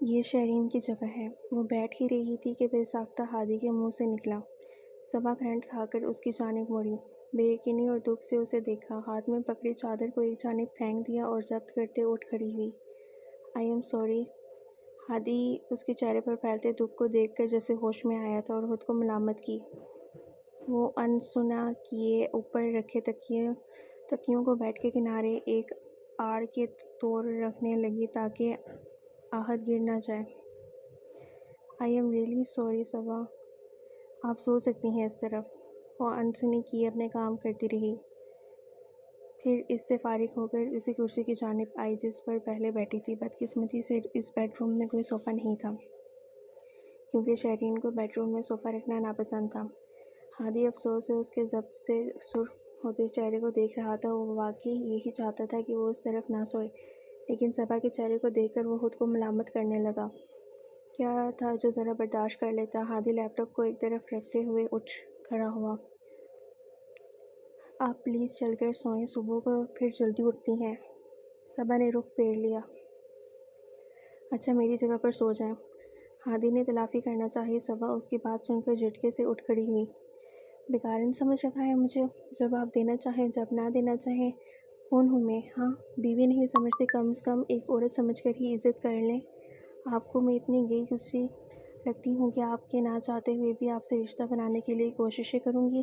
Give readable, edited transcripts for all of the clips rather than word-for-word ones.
یہ شرین کی جگہ ہے۔ وہ بیٹھ ہی رہی تھی کہ بے ساختہ ہادی کے منہ سے نکلا۔ صبا کرنٹ کھا کر اس کی جانب مڑی، بے یقینی اور دکھ سے اسے دیکھا، ہاتھ میں پکڑی چادر کو ایک جانب پھینک دیا اور ضبط کرتے اٹھ کھڑی ہوئی۔ I am sorry. ہادی اس کے چہرے پر پھیلتے دکھ کو دیکھ کر جیسے ہوش میں آیا تھا اور خود کو ملامت کی۔ وہ انسنا کیے اوپر رکھے تکیوں کو بیڈ کے کنارے ایک آڑ کے طور رکھنے لگی تاکہ آہٹ گر نہ جائے۔ آئی ایم ریئلی سوری صبا، آپ سو سکتی ہیں اس طرف۔ وہ انسنی کیے اپنے کام کرتی رہی، پھر اس سے فارغ ہو کر اسی کرسی کی جانب آئی جس پر پہلے بیٹھی تھی۔ بدقسمتی سے اس بیڈ روم میں کوئی صوفہ نہیں تھا، کیونکہ شرین کو بیڈ روم میں صوفہ رکھنا ناپسند تھا۔ ہادی افسوس سے اس کے ضبط سے سرخ ہوتے چہرے کو دیکھ رہا تھا۔ وہ واقعی یہی چاہتا تھا کہ وہ اس طرف نہ سوئے، لیکن صبا کے چہرے کو دیکھ کر وہ خود کو ملامت کرنے لگا۔ کیا تھا جو ذرا برداشت کر لیتا؟ ہادی لیپ ٹاپ کو ایک طرف رکھتے ہوئے اٹھ کھڑا ہوا۔ آپ پلیز چل کر سوئیں، صبح کو پھر جلدی اٹھتی ہیں۔ صبا نے رخ پھیر لیا۔ اچھا میری جگہ پر سو جائیں۔ ہادی نے تلافی کرنا چاہی۔ صبا اس کی بات سن کر جھٹکے سے اٹھ کھڑی ہوئی۔ بیکارن سمجھ رکھا ہے مجھے؟ جب آپ دینا چاہیں، جب نہ دینا چاہیں، کون ہوں میں؟ ہاں، بیوی نہیں سمجھتے، کم از کم ایک عورت سمجھ کر ہی عزت کر لیں۔ آپ کو میں اتنی گئی گزری لگتی ہوں کہ آپ کے نہ چاہتے ہوئے بھی آپ سے رشتہ بنانے کے لیے کوششیں کروں گی،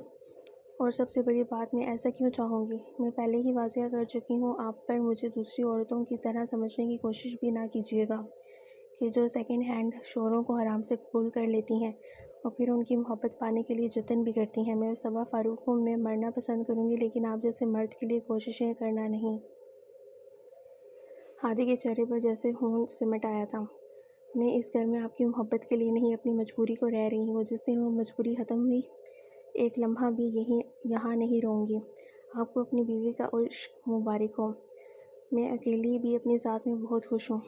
اور سب سے بڑی بات میں ایسا کیوں چاہوں گی؟ میں پہلے ہی واضح کر چکی ہوں آپ پر، مجھے دوسری عورتوں کی طرح سمجھنے کی کوشش بھی نہ کیجیے گا کہ جو سیکنڈ ہینڈ شوہروں کو حرام سے قبول کر لیتی ہیں اور پھر ان کی محبت پانے کے لیے جتن بھی کرتی ہیں۔ میں صبا فاروق ہوں، میں مرنا پسند کروں گی، لیکن آپ جیسے مرد کے لیے کوششیں کرنا نہیں۔ ہادی کے چہرے پر جیسے خون سمٹ آیا تھا۔ میں اس گھر میں آپ کی محبت کے لیے نہیں، اپنی مجبوری کو رہ رہی ہوں۔ جس دن وہ مجبوری ختم ہوئی، ایک لمحہ بھی یہاں نہیں رہوں گی۔ آپ کو اپنی بیوی کا عشق مبارک ہو۔ میں اکیلی بھی اپنی ذات میں بہت خوش ہوں۔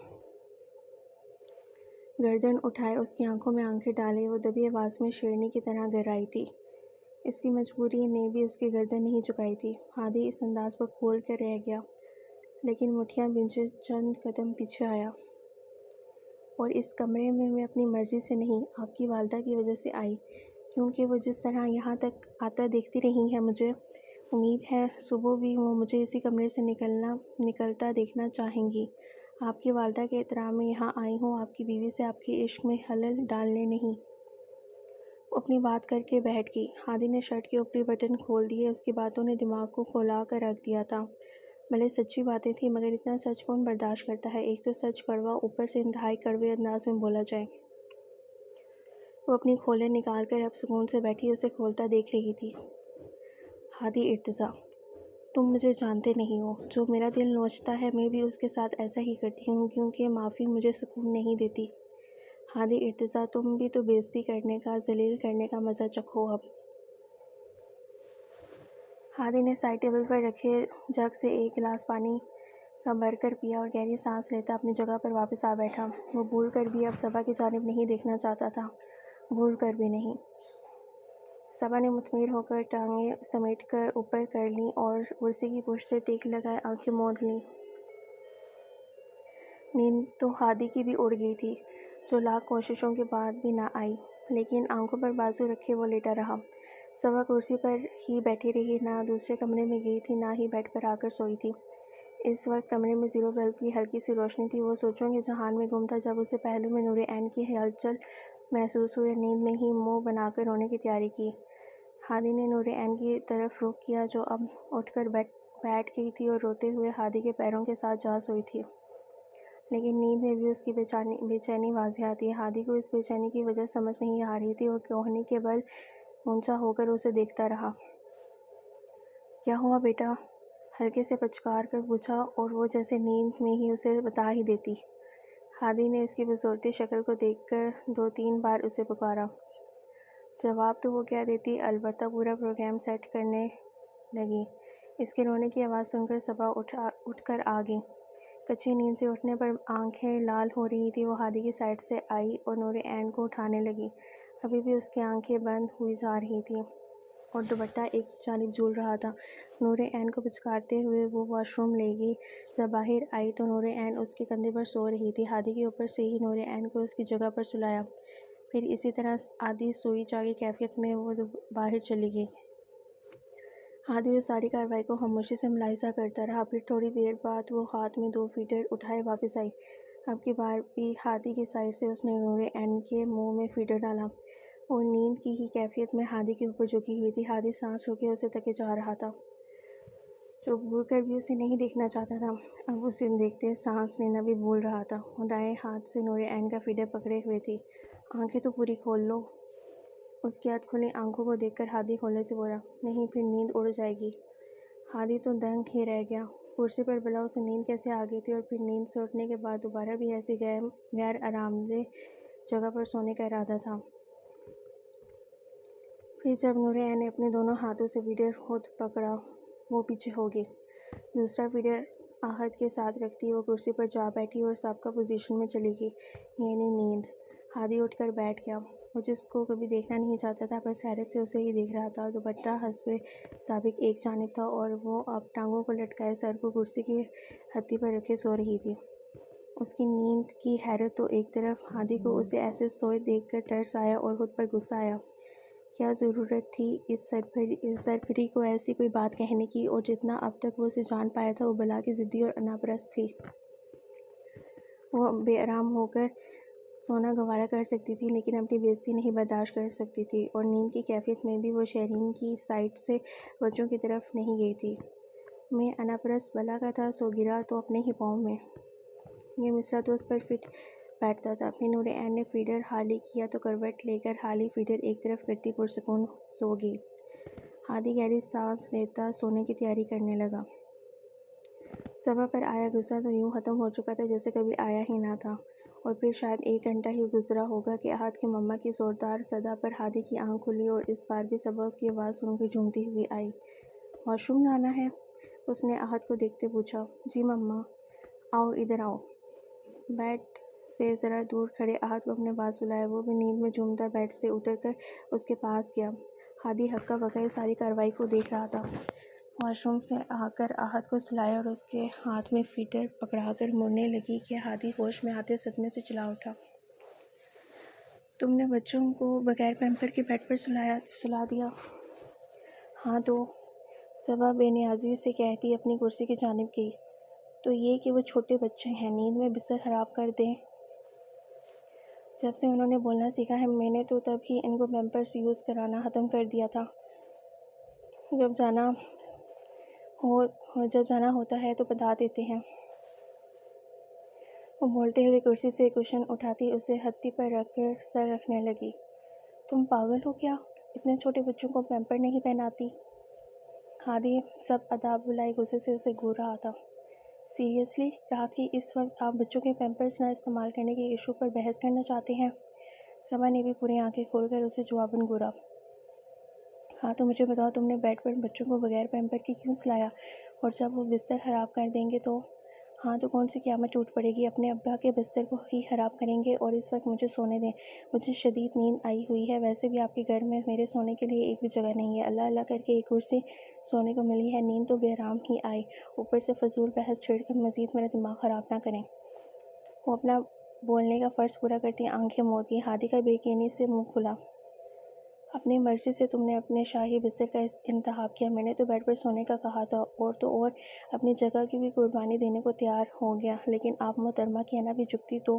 گردن اٹھائے اس کی آنکھوں میں آنکھیں ڈالے، وہ دبی آواز میں شیرنی کی طرح گررائی تھی۔ اس کی مجبوری نے بھی اس کی گردن نہیں جھکائی تھی۔ ہادی اس انداز پر کھول کر رہ گیا، لیکن مٹھیاں بھینچے چند قدم پیچھے آیا۔ اور اس کمرے میں میں اپنی مرضی سے نہیں، آپ کی والدہ کی وجہ سے آئی، کیونکہ وہ جس طرح یہاں تک آتا دیکھتی رہی ہیں، مجھے امید ہے صبح بھی وہ مجھے اسی کمرے سے نکلتا دیکھنا چاہیں گی۔ آپ کی والدہ کے احترام میں یہاں آئی ہوں، آپ کی بیوی سے آپ کے عشق میں خلل ڈالنے نہیں۔ وہ اپنی بات کر کے بیٹھ گئی۔ ہادی نے شرٹ کے اوپری بٹن کھول دیے۔ اس کی باتوں نے دماغ کو کھولا کر رکھ دیا تھا۔ بھلے سچی باتیں تھیں، مگر اتنا سچ کون برداشت کرتا ہے؟ ایک تو سچ کڑوا، اوپر سے انتہائی کڑوے انداز میں بولا جائے۔ وہ اپنی کھولیں نکال کر اب سکون سے بیٹھی اسے کھولتا دیکھ رہی تھی۔ ہادی ارتضیٰ، تم مجھے جانتے نہیں ہو۔ جو میرا دل نوچتا ہے میں بھی اس کے ساتھ ایسا ہی کرتی ہوں، کیونکہ معافی مجھے سکون نہیں دیتی۔ ہادی ارتضیٰ، تم بھی تو بے عزتی کرنے کا، ذلیل کرنے کا مزہ چکھو اب۔ ہادی نے سائڈ ٹیبل پر رکھے جگ سے ایک گلاس پانی کا بھر کر پیا اور گہری سانس لیتا اپنی جگہ پر واپس آ بیٹھا۔ وہ بھول کر بھی اب صبا کی جانب نہیں دیکھنا چاہتا تھا، بھول کر بھی نہیں۔ صبا نے مطمئن ہو کر ٹانگیں سمیٹ کر اوپر کر لیں اور کرسی کی پشت ٹیک لگائے آنکھیں موند لیں۔ نیند تو ہادی کی بھی اڑ گئی تھی، جو لاکھ کوششوں کے بعد بھی نہ آئی، لیکن آنکھوں پر بازو رکھے وہ لیٹا رہا۔ صبا کرسی پر ہی بیٹھی رہی، نہ دوسرے کمرے میں گئی تھی، نہ ہی بیڈ پر آ کر سوئی تھی۔ اس وقت کمرے میں زیرو بلب کی ہلکی سی روشنی تھی۔ وہ سوچوں کے جہان میں گم تھا جب اسے پہلو میں نور عین کی ہلچل محسوس ہوئی اور نیند میں ہی منہ بنا کر رونے کی تیاری کی۔ ہادی نے نور عین کی طرف رخ کیا، جو اب اٹھ کر بیٹھ گئی تھی اور روتے ہوئے ہادی کے پیروں کے ساتھ جا سوئی تھی، لیکن نیند میں بھی اس کی بے چینی واضح تھی۔ ہادی کو اس بے چینی کی وجہ سمجھ نہیں آ رہی تھی۔ وہ کوہنی کے بل اونچا ہو کر اسے دیکھتا رہا۔ کیا ہوا بیٹا؟ ہلکے سے پچکار کر پوچھا، اور وہ جیسے نیند میں ہی اسے بتا ہی دیتی۔ ہادی نے اس کی بسورتی شکل کو دیکھ کر 2-3 بار اسے پکارا۔ جواب تو وہ کیا دیتی، البتہ پورا پروگرام سیٹ کرنے لگی۔ اس کے رونے کی آواز سن کر صبا اٹھ کر آ گئی۔ کچی نیند سے اٹھنے پر آنکھیں لال ہو رہی تھی۔ وہ ہادی کی سائڈ سے آئی اور نور عین کو اٹھانے لگی۔ ابھی بھی اس کی آنکھیں بند ہوئی جا رہی تھیں۔ اور دوپٹہ ایک جانب جھول رہا تھا۔ نور عین کو پچکارتے ہوئے وہ واش روم لے گئی۔ جب باہر آئی تو نور عین اس کے کندھے پر سو رہی تھی۔ ہادی کے اوپر سے ہی نور عین کو اس کی جگہ پر سلایا، پھر اسی طرح آدھی سوئی چاقی کیفیت میں وہ باہر چلی گئی۔ ہادی اس ساری کارروائی کو خاموشی سے ملاحظہ کرتا رہا، پھر تھوڑی دیر بعد وہ ہاتھ میں 2 فیڈر اٹھائے واپس آئی۔ اب کی بار بھی ہادی کی سائڈ سے اس نے نور عین کے منہ میں فیڈر ڈالا۔ وہ نیند کی ہی کیفیت میں ہادی کے اوپر جھکی ہوئی تھی۔ ہادی سانس روکے اسے تکے جا رہا تھا، جو گھور کر بھی اسے نہیں دیکھنا چاہتا تھا۔ اب اسے دیکھتے سانس لینا بھی بھول رہا تھا۔ وہ دائیں ہاتھ سے نور عین کا فیڈر پکڑے ہوئے تھی۔ آنکھیں تو پوری کھول لو۔ اس کی ادھ کھلی آنکھوں کو دیکھ کر ہادی کھولنے سے بولا، نہیں پھر نیند اڑ جائے گی۔ ہادی تو دنگ ہی رہ گیا۔ کرسی پر بلا اسے نیند کیسے آ گئی تھی، اور پھر نیند سے اٹھنے کے بعد دوبارہ بھی ایسی غیر آرام دہ جگہ پر سونے کا ارادہ تھا۔ پھر جب نور عین نے اپنے دونوں ہاتھوں سے فیڈر خود پکڑا، وہ پیچھے ہو گئی۔ دوسرا فیڈر آہت کے ساتھ رکھتی وہ کرسی پر جا بیٹھی اور سابقہ پوزیشن میں چلی گئی، یعنی نیند۔ ہادی اٹھ کر بیٹھ گیا۔ وہ جس کو کبھی دیکھنا نہیں چاہتا تھا، بس حیرت سے اسے ہی دیکھ رہا تھا۔ دوپٹہ حسب سابق ایک جانب تھا اور وہ اب ٹانگوں کو لٹکائے سر کو کرسی کی ہتھی پر رکھے سو رہی تھی۔ اس کی نیند کی حیرت تو ایک طرف، ہادی کو اسے ایسے سوئے دیکھ کر ترس آیا اور خود پر غصہ آیا۔ کیا ضرورت تھی اس سرپری کو ایسی کوئی بات کہنے کی، اور جتنا اب تک وہ اسے جان پایا تھا وہ بلا کی ضدی اور انا پرست تھی۔ وہ بے آرام ہو کر سونا گوارا کر سکتی تھی، لیکن اپنی بے عزتی نہیں برداشت کر سکتی تھی، اور نیند کی کیفیت میں بھی وہ شہرین کی سائڈ سے بچوں کی طرف نہیں گئی تھی۔ میں انا پرست بلا کا تھا، سو گرا تو اپنے ہی پاؤں میں۔ یہ مصرع تو اس پر فٹ بیٹھتا تھا۔ پھر نور عین نے فیڈر خالی کیا تو کروٹ لے کر خالی فیڈر ایک طرف کرتی پرسکون سو گئی۔ ہادی گہری سانس لیتا سونے کی تیاری کرنے لگا۔ صبح پر آیا غصہ تو یوں ختم ہو چکا تھا جیسے کبھی آیا ہی نہ تھا، اور پھر شاید 1 گھنٹہ ہی گزرا ہوگا کہ احد کی مما کی زوردار صدا پر ہادی کی آنکھ کھلی، اور اس بار بھی صبا اس کی آواز سن کر جھومتی ہوئی آئی۔ واش روم جانا ہے؟ اس نے احد کو دیکھتے پوچھا۔ جی مما۔ آؤ ادھر آؤ۔ بیڈ سے ذرا دور کھڑے احد کو اپنے پاس بلایا۔ وہ بھی نیند میں جھومتا بیڈ سے اتر کر اس کے پاس گیا۔ ہادی ہکا بکا اس ساری کارروائی کو دیکھ رہا تھا۔ واش روم سے آ کر احد کو سلایا اور اس کے ہاتھ میں فیڈر پکڑا کر مڑنے لگی کہ ہادی ہوش میں آتے صدمے سے چلا اٹھا۔ تم نے بچوں کو بغیر پیمپر کے بیڈ پر سلا دیا؟ ہاں تو، صبا بے نیازی سے کہتی اپنی کرسی کی جانب گئی۔ تو یہ کہ وہ چھوٹے بچے ہیں، نیند میں بستر خراب کر دیں۔ جب سے انہوں نے بولنا سیکھا ہے، میں نے تو تب ہی ان کو پیمپرس یوز کرانا ختم کر دیا تھا۔ جب جانا ہوتا ہے تو بتا دیتے ہیں۔ وہ بولتے ہوئے کرسی سے کشن اٹھاتی اسے ہتھی پر رکھ کر سر رکھنے لگی۔ تم پاگل ہو کیا؟ اتنے چھوٹے بچوں کو پیمپر نہیں پہناتی؟ ہادی سب اداب بلائی غصے سے اسے گھور رہا تھا۔ سیریسلی، رات کے اس وقت آپ بچوں کے پیمپرس نہ استعمال کرنے کے ایشو پر بحث کرنا چاہتے ہیں؟ صبا نے بھی پوری آنکھیں کھول کر اسے جواباً گھورا۔ ہاں تو مجھے بتاؤ، تم نے بیڈ پر بچوں کو بغیر پیمپر کے کیوں سلایا؟ اور جب وہ بستر خراب کر دیں گے تو؟ ہاں تو کون سی قیامت ٹوٹ پڑے گی؟ اپنے ابا کے بستر کو ہی خراب کریں گے، اور اس وقت مجھے سونے دیں۔ مجھے شدید نیند آئی ہوئی ہے، ویسے بھی آپ کے گھر میں میرے سونے کے لیے ایک بھی جگہ نہیں ہے۔ اللہ اللہ کر کے ایک کرسی سونے کو ملی ہے، نیند تو بے آرام ہی آئی، اوپر سے فضول بحث چھیڑ کر مزید میرا دماغ خراب نہ کریں۔ وہ اپنا بولنے کا فرض پورا کرتی آنکھیں موند گئی۔ ہادی کا بے یقینی سے منہ کھلا۔ اپنی مرضی سے تم نے اپنے شاہی بستر کا انتخاب کیا، میں نے تو بیڈ پر سونے کا کہا تھا، اور تو اور اپنی جگہ کی بھی قربانی دینے کو تیار ہو گیا، لیکن آپ محترمہ کی انا بھی جھکتی تو؟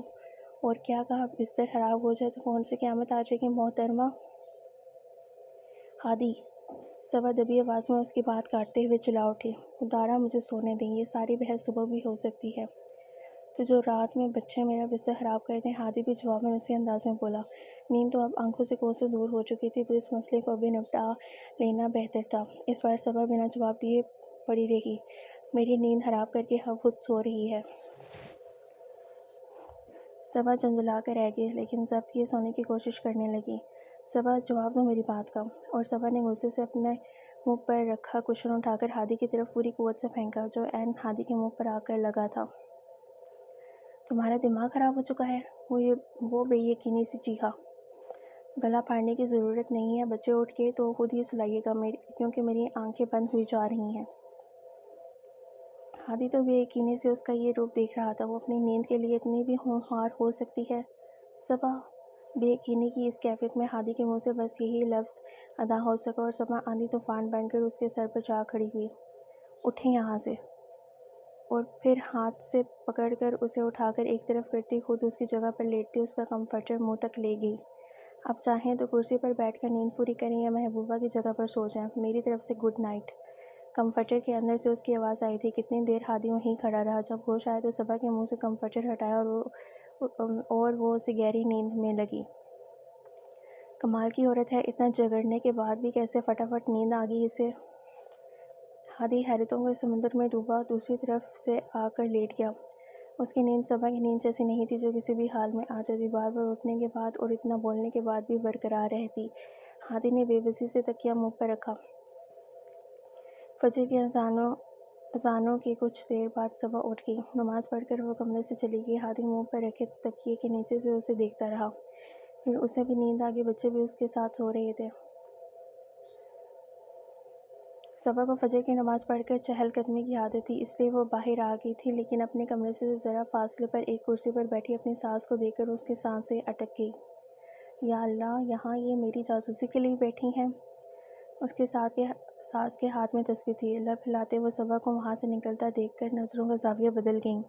اور کیا کہا؟ بستر خراب ہو جائے تو کون سی قیامت آ جائے گی محترمہ؟ ہادی! صبا دبی آواز میں اس کی بات کاٹتے ہوئے چلا اٹھی۔ خدارا مجھے سونے دیں، یہ ساری بحث صبح بھی ہو سکتی ہے۔ تو جو رات میں بچے میرا بستر خراب کر دیں۔ ہادی بھی جواب میں اسی انداز میں بولا۔ نیند تو اب آنکھوں سے کوسوں دور ہو چکی تھی، تو اس مسئلے کو ابھی نپٹا لینا بہتر تھا۔ اس بار صبا بنا جواب دیے پڑی رہی۔ میری نیند خراب کر کے خود سو رہی ہے۔ صبا جھنجھلا کر رہ گئی، لیکن ضبط کیے سونے کی کوشش کرنے لگی۔ صبا جواب دو میری بات کا۔ اور صبا نے غصے سے اپنے منہ پر رکھا کشن اٹھا کر ہادی کی طرف پوری قوت سے پھینکا، جو عین ہادی کے منہ پر آ کر لگا تھا۔ تمہارا دماغ خراب ہو چکا ہے؟ وہ بے یقینی سے چیخا۔ گلا پھاڑنے کی ضرورت نہیں ہے، بچے اٹھ کے تو خود ہی سلائیے گا کیونکہ میری آنکھیں بند ہوئی جا رہی ہیں۔ ہادی تو بے یقینی سے اس کا یہ روپ دیکھ رہا تھا۔ وہ اپنی نیند کے لیے اتنی بھی ہونہار ہو سکتی ہے؟ صبا بے یقینی کی اس کیفیت میں ہادی کے منہ سے بس یہی لفظ ادا ہو سکا اور صبا آندھی طوفان بن کر اس کے سر پر جا کھڑی ہوئی۔ اٹھیں یہاں سے! اور پھر ہاتھ سے پکڑ کر اسے اٹھا کر ایک طرف کرتی خود اس کی جگہ پر لیٹتی اس کا کمفرٹر منہ تک لے گئی۔ اب چاہیں تو کرسی پر بیٹھ کر نیند پوری کریں یا محبوبہ کی جگہ پر سو جائیں، میری طرف سے گڈ نائٹ۔ کمفرٹر کے اندر سے اس کی آواز آئی تھی۔ کتنی دیر ہادی وہیں کھڑا رہا۔ جب ہوش آیا تو صبا کے منہ سے کمفرٹر ہٹایا اور وہ اسے گہری نیند میں لگی۔ کمال کی عورت ہے، اتنا جگرنے کے بعد بھی کیسے فٹافٹ نیند آ گئی اسے۔ ہادی حیرتوں کے سمندر میں ڈوبا دوسری طرف سے آ کر لیٹ گیا۔ اس کی نیند صبا کی نیند جیسی نہیں تھی جو کسی بھی حال میں آ جاتی، بار بار اٹھنے کے بعد اور اتنا بولنے کے بعد بھی برقرار رہتی۔ ہادی نے بے بسی سے تکیہ منہ پر رکھا۔ فجر کی اذانوں کی کچھ دیر بعد صبا اٹھ گئی۔ نماز پڑھ کر وہ کمرے سے چلی گئی۔ ہادی منہ پر رکھے تکیے کے نیچے سے اسے دیکھتا رہا۔ پھر اسے بھی نیند آ گئی، بچے بھی اس کے ساتھ سو رہے تھے۔ صبا کو فجر کی نماز پڑھ کر چہل قدمی کی عادت تھی، اس لیے وہ باہر آ گئی تھی، لیکن اپنے کمرے سے ذرا فاصلے پر ایک کرسی پر بیٹھی اپنی ساس کو دیکھ کر اس کی سانسیں اٹک گئی۔ یا اللہ، یہاں یہ میری جاسوسی کے لیے بیٹھی ہیں؟ اس کے ساس کے ہاتھ میں تسبیح تھی۔ لب ہلاتے وہ صبا کو وہاں سے نکلتا دیکھ کر نظروں کا زاویہ بدل گئیں۔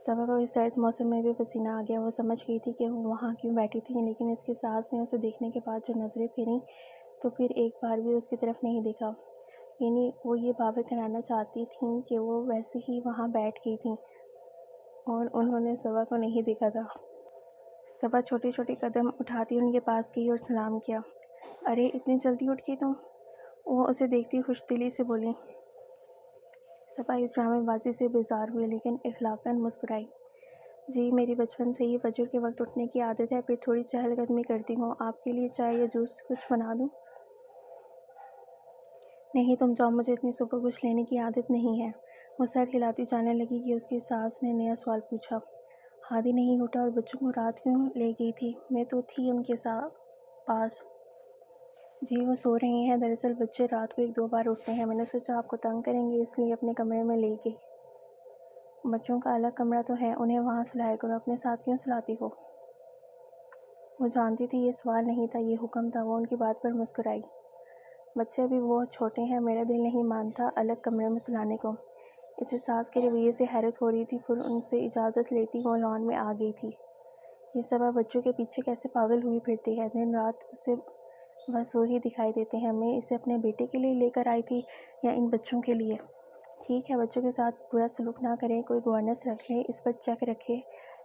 صبا کو اس سرد موسم میں بھی پسینہ آ گیا۔ وہ سمجھ گئی تھی کہ وہ وہاں کیوں بیٹھی تھی، لیکن اس کی ساس نے اسے دیکھنے کے بعد جو نظریں پھیریں تو پھر ایک بار بھی اس کی طرف نہیں دیکھا۔ یعنی وہ یہ باور کرانا چاہتی تھیں کہ وہ ویسے ہی وہاں بیٹھ گئی تھیں اور انہوں نے صبا کو نہیں دیکھا تھا۔ صبا چھوٹی چھوٹی قدم اٹھاتی ان کے پاس گئی اور سلام کیا۔ ارے اتنی جلدی اٹھ گئی تم؟ وہ اسے دیکھتی خوش دلی سے بولی۔ صبا اس ڈرامے بازی سے بیزار ہوئی لیکن اخلاقاً مسکرائی۔ جی میری بچپن سے ہی فجر کے وقت اٹھنے کی عادت ہے، پھر تھوڑی چہل قدمی کرتی ہوں۔ آپ کے لیے چائے یا جوس کچھ بنا دوں؟ نہیں تم جاؤ، مجھے اتنی صبح کچھ لینے کی عادت نہیں ہے۔ وہ سر ہلاتی جانے لگی کہ اس کی ساس نے نیا سوال پوچھا۔ ہادی نہیں اٹھا اور بچوں کو رات کیوں لے گئی تھی؟ میں تو تھی ان کے پاس۔ جی وہ سو رہے ہیں، دراصل بچے رات کو 1-2 بار اٹھتے ہیں، میں نے سوچا آپ کو تنگ کریں گے اس لیے اپنے کمرے میں لے گئی۔ بچوں کا الگ کمرہ تو ہے، انہیں وہاں سلایا کرو، اپنے ساتھ کیوں سلاتی ہو؟ وہ جانتی تھی یہ سوال نہیں تھا، یہ حکم تھا۔ وہ ان کی بات پر مسکرائی۔ بچے ابھی بہت چھوٹے ہیں، میرا دل نہیں مانتا الگ کمرے میں سلانے کو۔ اسے ساس کے رویے سے حیرت ہو رہی تھی، پھر ان سے اجازت لیتی وہ لان میں آ گئی تھی۔ یہ صبا بچوں کے پیچھے کیسے پاگل ہوئی پھرتی ہے، دن رات اسے بس وہی دکھائی دیتے ہیں۔ میں اسے اپنے بیٹے کے لیے لے کر آئی تھی یا ان بچوں کے لیے؟ ٹھیک ہے بچوں کے ساتھ برا سلوک نہ کریں، کوئی گورننس رکھ لیں، اس پر چیک رکھے،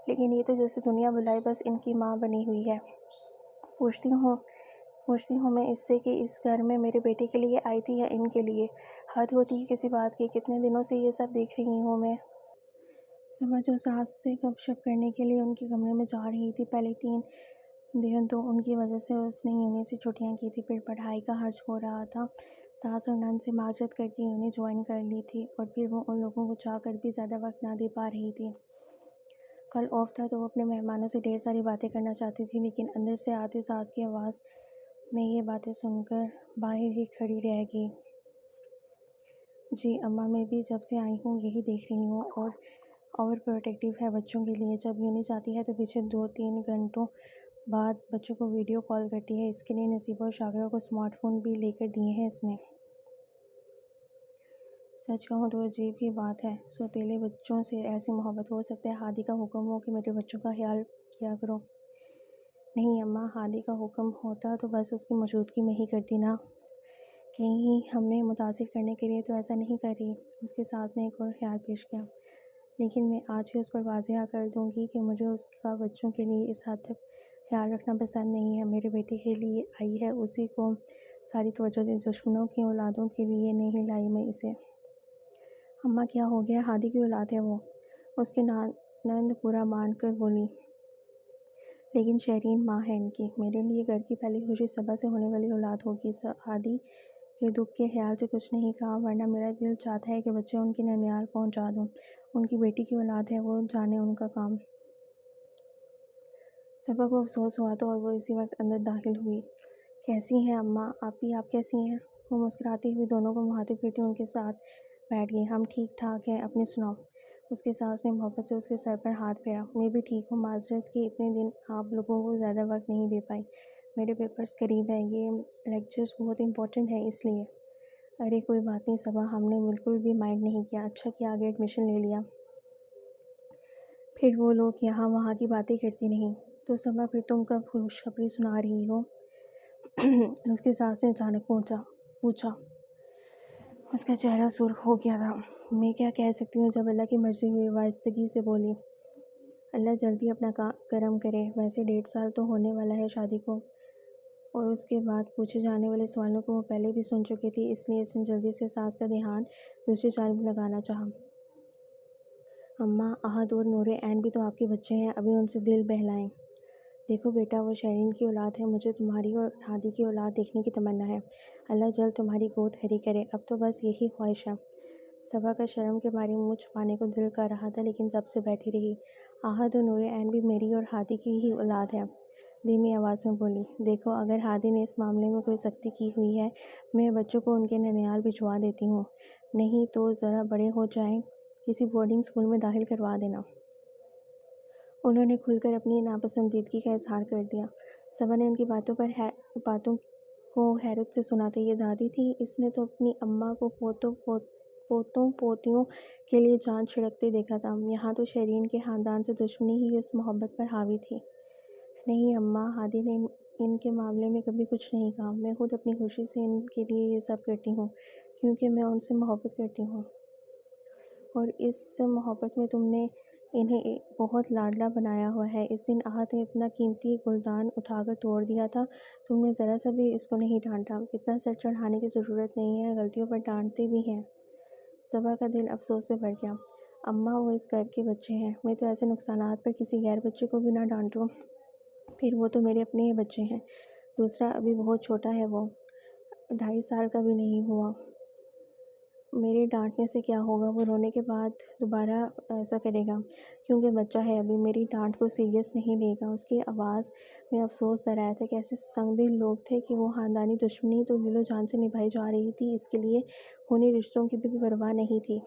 لیکن یہ تو جیسے دنیا بلائے بس ان کی ماں بنی ہوئی ہے۔ پوچھتی ہوں میں اس سے کہ اس گھر میں میرے بیٹے کے لیے آئی تھی یا ان کے لیے؟ حد ہوتی ہے کسی بات کی، کتنے دنوں سے یہ سب دیکھ رہی ہوں میں۔ صبا جو ساس سے گپ شپ کرنے کے لیے ان کے کمرے میں جا رہی تھی، پہلے 3 دن تو ان کی وجہ سے اس نے یونی سے چھٹیاں کی تھی، پھر پڑھائی کا حرج ہو رہا تھا، ساس اور نند سے معذرت کر کے یونی جوائن کر لی تھی، اور پھر وہ ان لوگوں کو چاہ کر بھی زیادہ وقت نہ دے پا رہی تھی۔ کل آف تھا تو وہ اپنے مہمانوں سے ڈھیر ساری باتیں کرنا چاہتی تھی، لیکن اندر سے آتی ساس کی آواز میں یہ باتیں سن کر باہر ہی کھڑی رہ گئی۔ جی اماں، میں بھی جب سے آئی ہوں یہی دیکھ رہی ہوں، اور اوور پروٹیکٹیو ہے بچوں کے لیے، جب یونی جاتی ہے تو پیچھے 2-3 گھنٹوں بعد بچوں کو ویڈیو کال کرتی ہے، اس کے لیے نصیبہ اور شاکرہ کو اسمارٹ فون بھی لے کر دیے ہیں اس نے۔ سچ کہوں تو عجیب ہی بات ہے، سوتیلے بچوں سے ایسی محبت ہو سکتا ہے؟ ہادی کا حکم ہو کہ میرے بچوں کا خیال کیا کرو۔ نہیں اماں، ہادی کا حکم ہوتا تو بس اس کی موجودگی میں ہی کرتی نا، کہیں ہمیں متاثر کرنے کے لیے تو ایسا نہیں کر رہی۔ اس کی ساس نے ایک اور خیال پیش کیا، لیکن میں آج ہی اس پر واضح کر دوں گی کہ مجھے اس کا بچوں کے لیے اس حد تک خیال رکھنا پسند نہیں ہے۔ میرے بیٹے کے لیے آئی ہے، اسی کو ساری توجہ دی، دشمنوں کی اولادوں کے لیے نہیں لائی میں اسے۔ اماں کیا ہو گیا، ہادی کی اولاد ہے وہ، اس کی نند برا مان کر بولی۔ لیکن شرین ماں ہے ان کی، میرے لیے گھر کی پہلی خوشی صبا سے ہونے والی اولاد ہوگی۔ ہادی کے دکھ کے خیال سے کچھ نہیں کہا، ورنہ میرا دل چاہتا ہے کہ بچے ان کے ننیال پہنچا دوں، ان کی بیٹی کی اولاد ہے، وہ جانے ان کا کام۔ صبا کو افسوس ہوا تو اور وہ اسی وقت اندر داخل ہوئی۔ کیسی ہیں اماں؟ آپ کیسی ہیں؟ وہ مسکراتی ہوئی دونوں کو مخاطب کرتی ان کے ساتھ بیٹھ گئی۔ ہم ٹھیک ٹھاک ہیں، اپنی سناؤ؟ اس کے ساس نے محبت سے اس کے سر پر ہاتھ پھیرا۔ میں بھی ٹھیک ہوں، معذرت کہ اتنے دن آپ لوگوں کو زیادہ وقت نہیں دے پائی، میرے پیپرز قریب ہیں، یہ لیکچرز بہت امپورٹنٹ ہیں اس لیے۔ ارے کوئی بات نہیں صبا، ہم نے بالکل بھی مائنڈ نہیں کیا، اچھا کیا آگے ایڈمیشن لے لیا، پھر وہ لوگ یہاں وہاں کی باتیں کرتی نہیں۔ تو صبا پھر تم کب خوشخبری سنا رہی ہو؟ اس کی ساس نے اچانک پوچھا۔ اس کا چہرہ سرخ ہو گیا تھا۔ میں کیا کہہ سکتی ہوں جب اللہ کی مرضی ہوئی، وائستگی سے بولی۔ اللہ جلدی اپنا کرم کرے، ویسے 1.5 سال تو ہونے والا ہے شادی کو، اور اس کے بعد پوچھے جانے والے سوالوں کو وہ پہلے بھی سن چکی تھی، اس لیے اس نے جلدی سے ساس کا دھیان دوسری جانب لگانا چاہا۔ اماں، احد اور نور عین بھی تو آپ کے بچے ہیں، ابھی ان سے دل بہلائیں۔ دیکھو بیٹا، وہ شیرین کی اولاد ہے، مجھے تمہاری اور ہادی کی اولاد دیکھنے کی تمنا ہے، اللہ جلد تمہاری گود ہری کرے، اب تو بس یہی خواہش ہے۔ صبا کا شرم کے بارے میں منہ چھپانے کو دل کر رہا تھا، لیکن ضبط سے بیٹھی رہی۔ احد اور نور عین بھی میری اور ہادی کی ہی اولاد ہے، دھیمی آواز میں بولی۔ دیکھو اگر ہادی نے اس معاملے میں کوئی سختی کی ہوئی ہے، میں بچوں کو ان کے ننیال بھجوا دیتی ہوں، نہیں تو ذرا بڑے ہو جائیں کسی بورڈنگ اسکول میں داخل کروا دینا۔ انہوں نے کھل کر اپنی ناپسندیدگی کا اظہار کر دیا۔ صبا نے ان کی باتوں کو حیرت سے سنا تھا۔ یہ دادی تھی، اس نے تو اپنی اماں کو پوتوں پوتیوں کے لیے جان چھڑکتے دیکھا تھا، یہاں تو شیرین کے خاندان سے دشمنی ہی اس محبت پر حاوی تھی۔ نہیں اماں، ہادی نے ان کے معاملے میں کبھی کچھ نہیں کہا، میں خود اپنی خوشی سے ان کے لیے یہ سب کرتی ہوں، کیونکہ میں ان سے محبت کرتی ہوں، اور اس محبت میں تم نے انہیں بہت لاڈلا بنایا ہوا ہے۔ اس دن احد نے اتنا قیمتی گلدان اٹھا کر توڑ دیا تھا، تم نے ذرا سا بھی اس کو نہیں ڈانٹا، اتنا سر چڑھانے کی ضرورت نہیں ہے، غلطیوں پر ڈانٹتے بھی ہیں۔ صبا کا دل افسوس سے بھر گیا۔ اماں، وہ اس گھر کے بچے ہیں، میں تو ایسے نقصانات پر کسی غیر بچے کو بھی نہ ڈانٹوں، پھر وہ تو میرے اپنے ہی بچے ہیں، دوسرا ابھی بہت چھوٹا ہے، وہ 2.5 سال کا بھی نہیں ہوا، میرے ڈانٹنے سے کیا ہوگا، وہ رونے کے بعد دوبارہ ایسا کرے گا، کیونکہ بچہ ہے ابھی، میری ڈانٹ کو سیریس نہیں لے گا۔ اس کی آواز میں افسوس دریا تھا کہ ایسے سنگ دل لوگ تھے کہ وہ خاندانی دشمنی تو دل و جان سے نبھائی جا رہی تھی، اس کے لیے خونی رشتوں کی بھی پرواہ نہیں تھی۔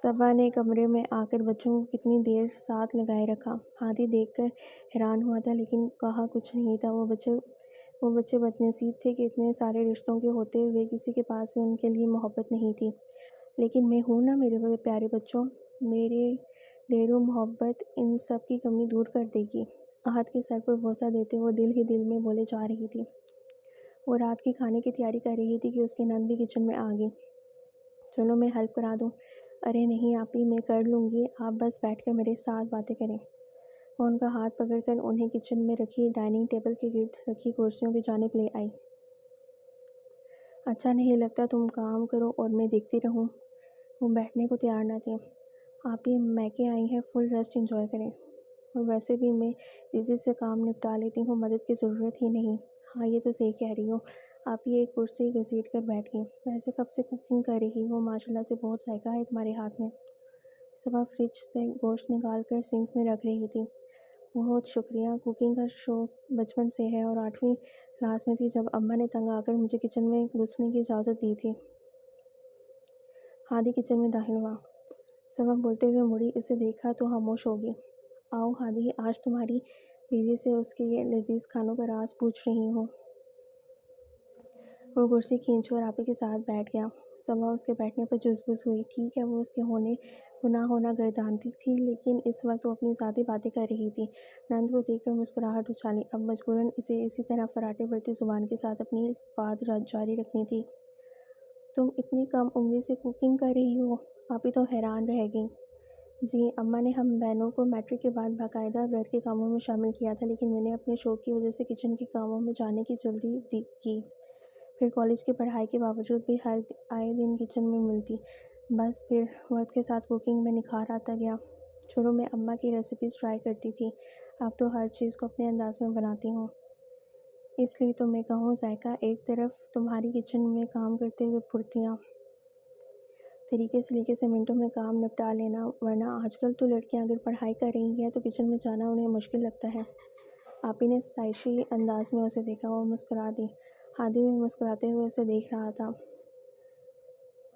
صبا نے کمرے میں آ کر بچوں کو کتنی دیر ساتھ لگائے رکھا۔ ہادی دیکھ کر حیران ہوا تھا، لیکن کہا کچھ نہیں تھا۔ وہ بچے بد نصیب تھے کہ اتنے سارے رشتوں کے ہوتے ہوئے کسی کے پاس بھی ان کے لیے محبت نہیں تھی۔ لیکن میں ہوں نا میرے پیارے بچوں، میرے ڈیرو محبت ان سب کی کمی دور کر دے گی۔ احد کے سر پر بوسہ دیتے وہ دل ہی دل میں بولے جا رہی تھی۔ وہ رات کے کھانے کی تیاری کر رہی تھی کہ اس کی نند بھی کچن میں آ گئی۔ چلو میں ہیلپ کرا دوں۔ ارے نہیں آپی، میں کر لوں گی، آپ بس بیٹھ کر میرے ساتھ باتیں کریں۔ وہ ان کا ہاتھ پکڑ کر انہیں کچن میں رکھی ڈائننگ ٹیبل کے گرد رکھی کرسیوں کی جانب لے آئی۔ اچھا نہیں لگتا تم کام کرو اور میں دیکھتی رہوں؟ وہ بیٹھنے کو تیار نہ تھی۔ آپی میکے آئی ہیں، فل ریسٹ انجوائے کریں، اور ویسے بھی میں تیزی سے کام نپٹا لیتی ہوں، مدد کی ضرورت ہی نہیں۔ ہاں یہ تو صحیح کہہ رہی ہو۔ آپی ایک کرسی گھسیٹ کر بیٹھ گئی۔ ویسے کب سے کوکنگ کر رہی ہو؟ ماشاءاللہ سے بہت ذائقہ ہے تمہارے ہاتھ میں۔ صبا فریج سے گوشت نکال کر سنک میں رکھ رہی تھی۔ بہت شکریہ، کوکنگ کا شوق بچپن سے ہے، اور 8ویں کلاس میں تھی جب اماں نے تنگ آ کر مجھے کچن میں گھسنے کی اجازت دی تھی۔ ہادی کچن میں داخل ہوا۔ صبا بولتے ہوئے مڑی، اسے دیکھا تو خاموش ہو گئی۔ آؤ ہادی، آج تمہاری بیوی سے اس کے لذیذ کھانوں کا راز پوچھ رہی ہوں۔ وہ کرسی کھینچ کر آپی کے ساتھ بیٹھ گیا۔ صبا اس کے بیٹھنے پر جزبز ہوئی۔ ٹھیک ہے وہ اس کے گناہ ہونا گردانتی تھی، لیکن اس وقت وہ اپنی ذاتی باتیں کر رہی تھی۔ نند کو دیکھ کر مسکراہٹ اچھالی۔ اب مجبوراً اسے اسی طرح فراٹے بھرتی زبان کے ساتھ اپنی بات جاری رکھنی تھی۔ تم اتنی کم عمری سے کوکنگ کر رہی ہو؟ آپی تو حیران رہ گئی۔ جی اماں نے ہم بہنوں کو میٹرک کے بعد باقاعدہ گھر کے کاموں میں شامل کیا تھا، لیکن میں نے اپنے شوق کی وجہ سے کچن کے کاموں میں جانے کی جلدی کی، پھر کالج کی پڑھائی کے باوجود بھی ہر آئے دن کچن میں ملتی، بس پھر وقت کے ساتھ کوکنگ میں نکھار آتا گیا۔ شروع میں اماں کی ریسیپیز ٹرائی کرتی تھی، اب تو ہر چیز کو اپنے انداز میں بناتی ہوں۔ اس لیے تو میں کہوں ذائقہ ایک طرف، تمہاری کچن میں کام کرتے ہوئے پھرتیاں طریقے سلیقے سے منٹوں میں کام نپٹا لینا، ورنہ آج کل تو لڑکیاں اگر پڑھائی کر رہی ہیں تو کچن میں جانا انہیں مشکل لگتا ہے۔ آپی نے ستائشی انداز میں اسے دیکھا، وہ مسکرا دی۔ ہادی بھی مسکراتے ہوئے اسے دیکھ رہا تھا۔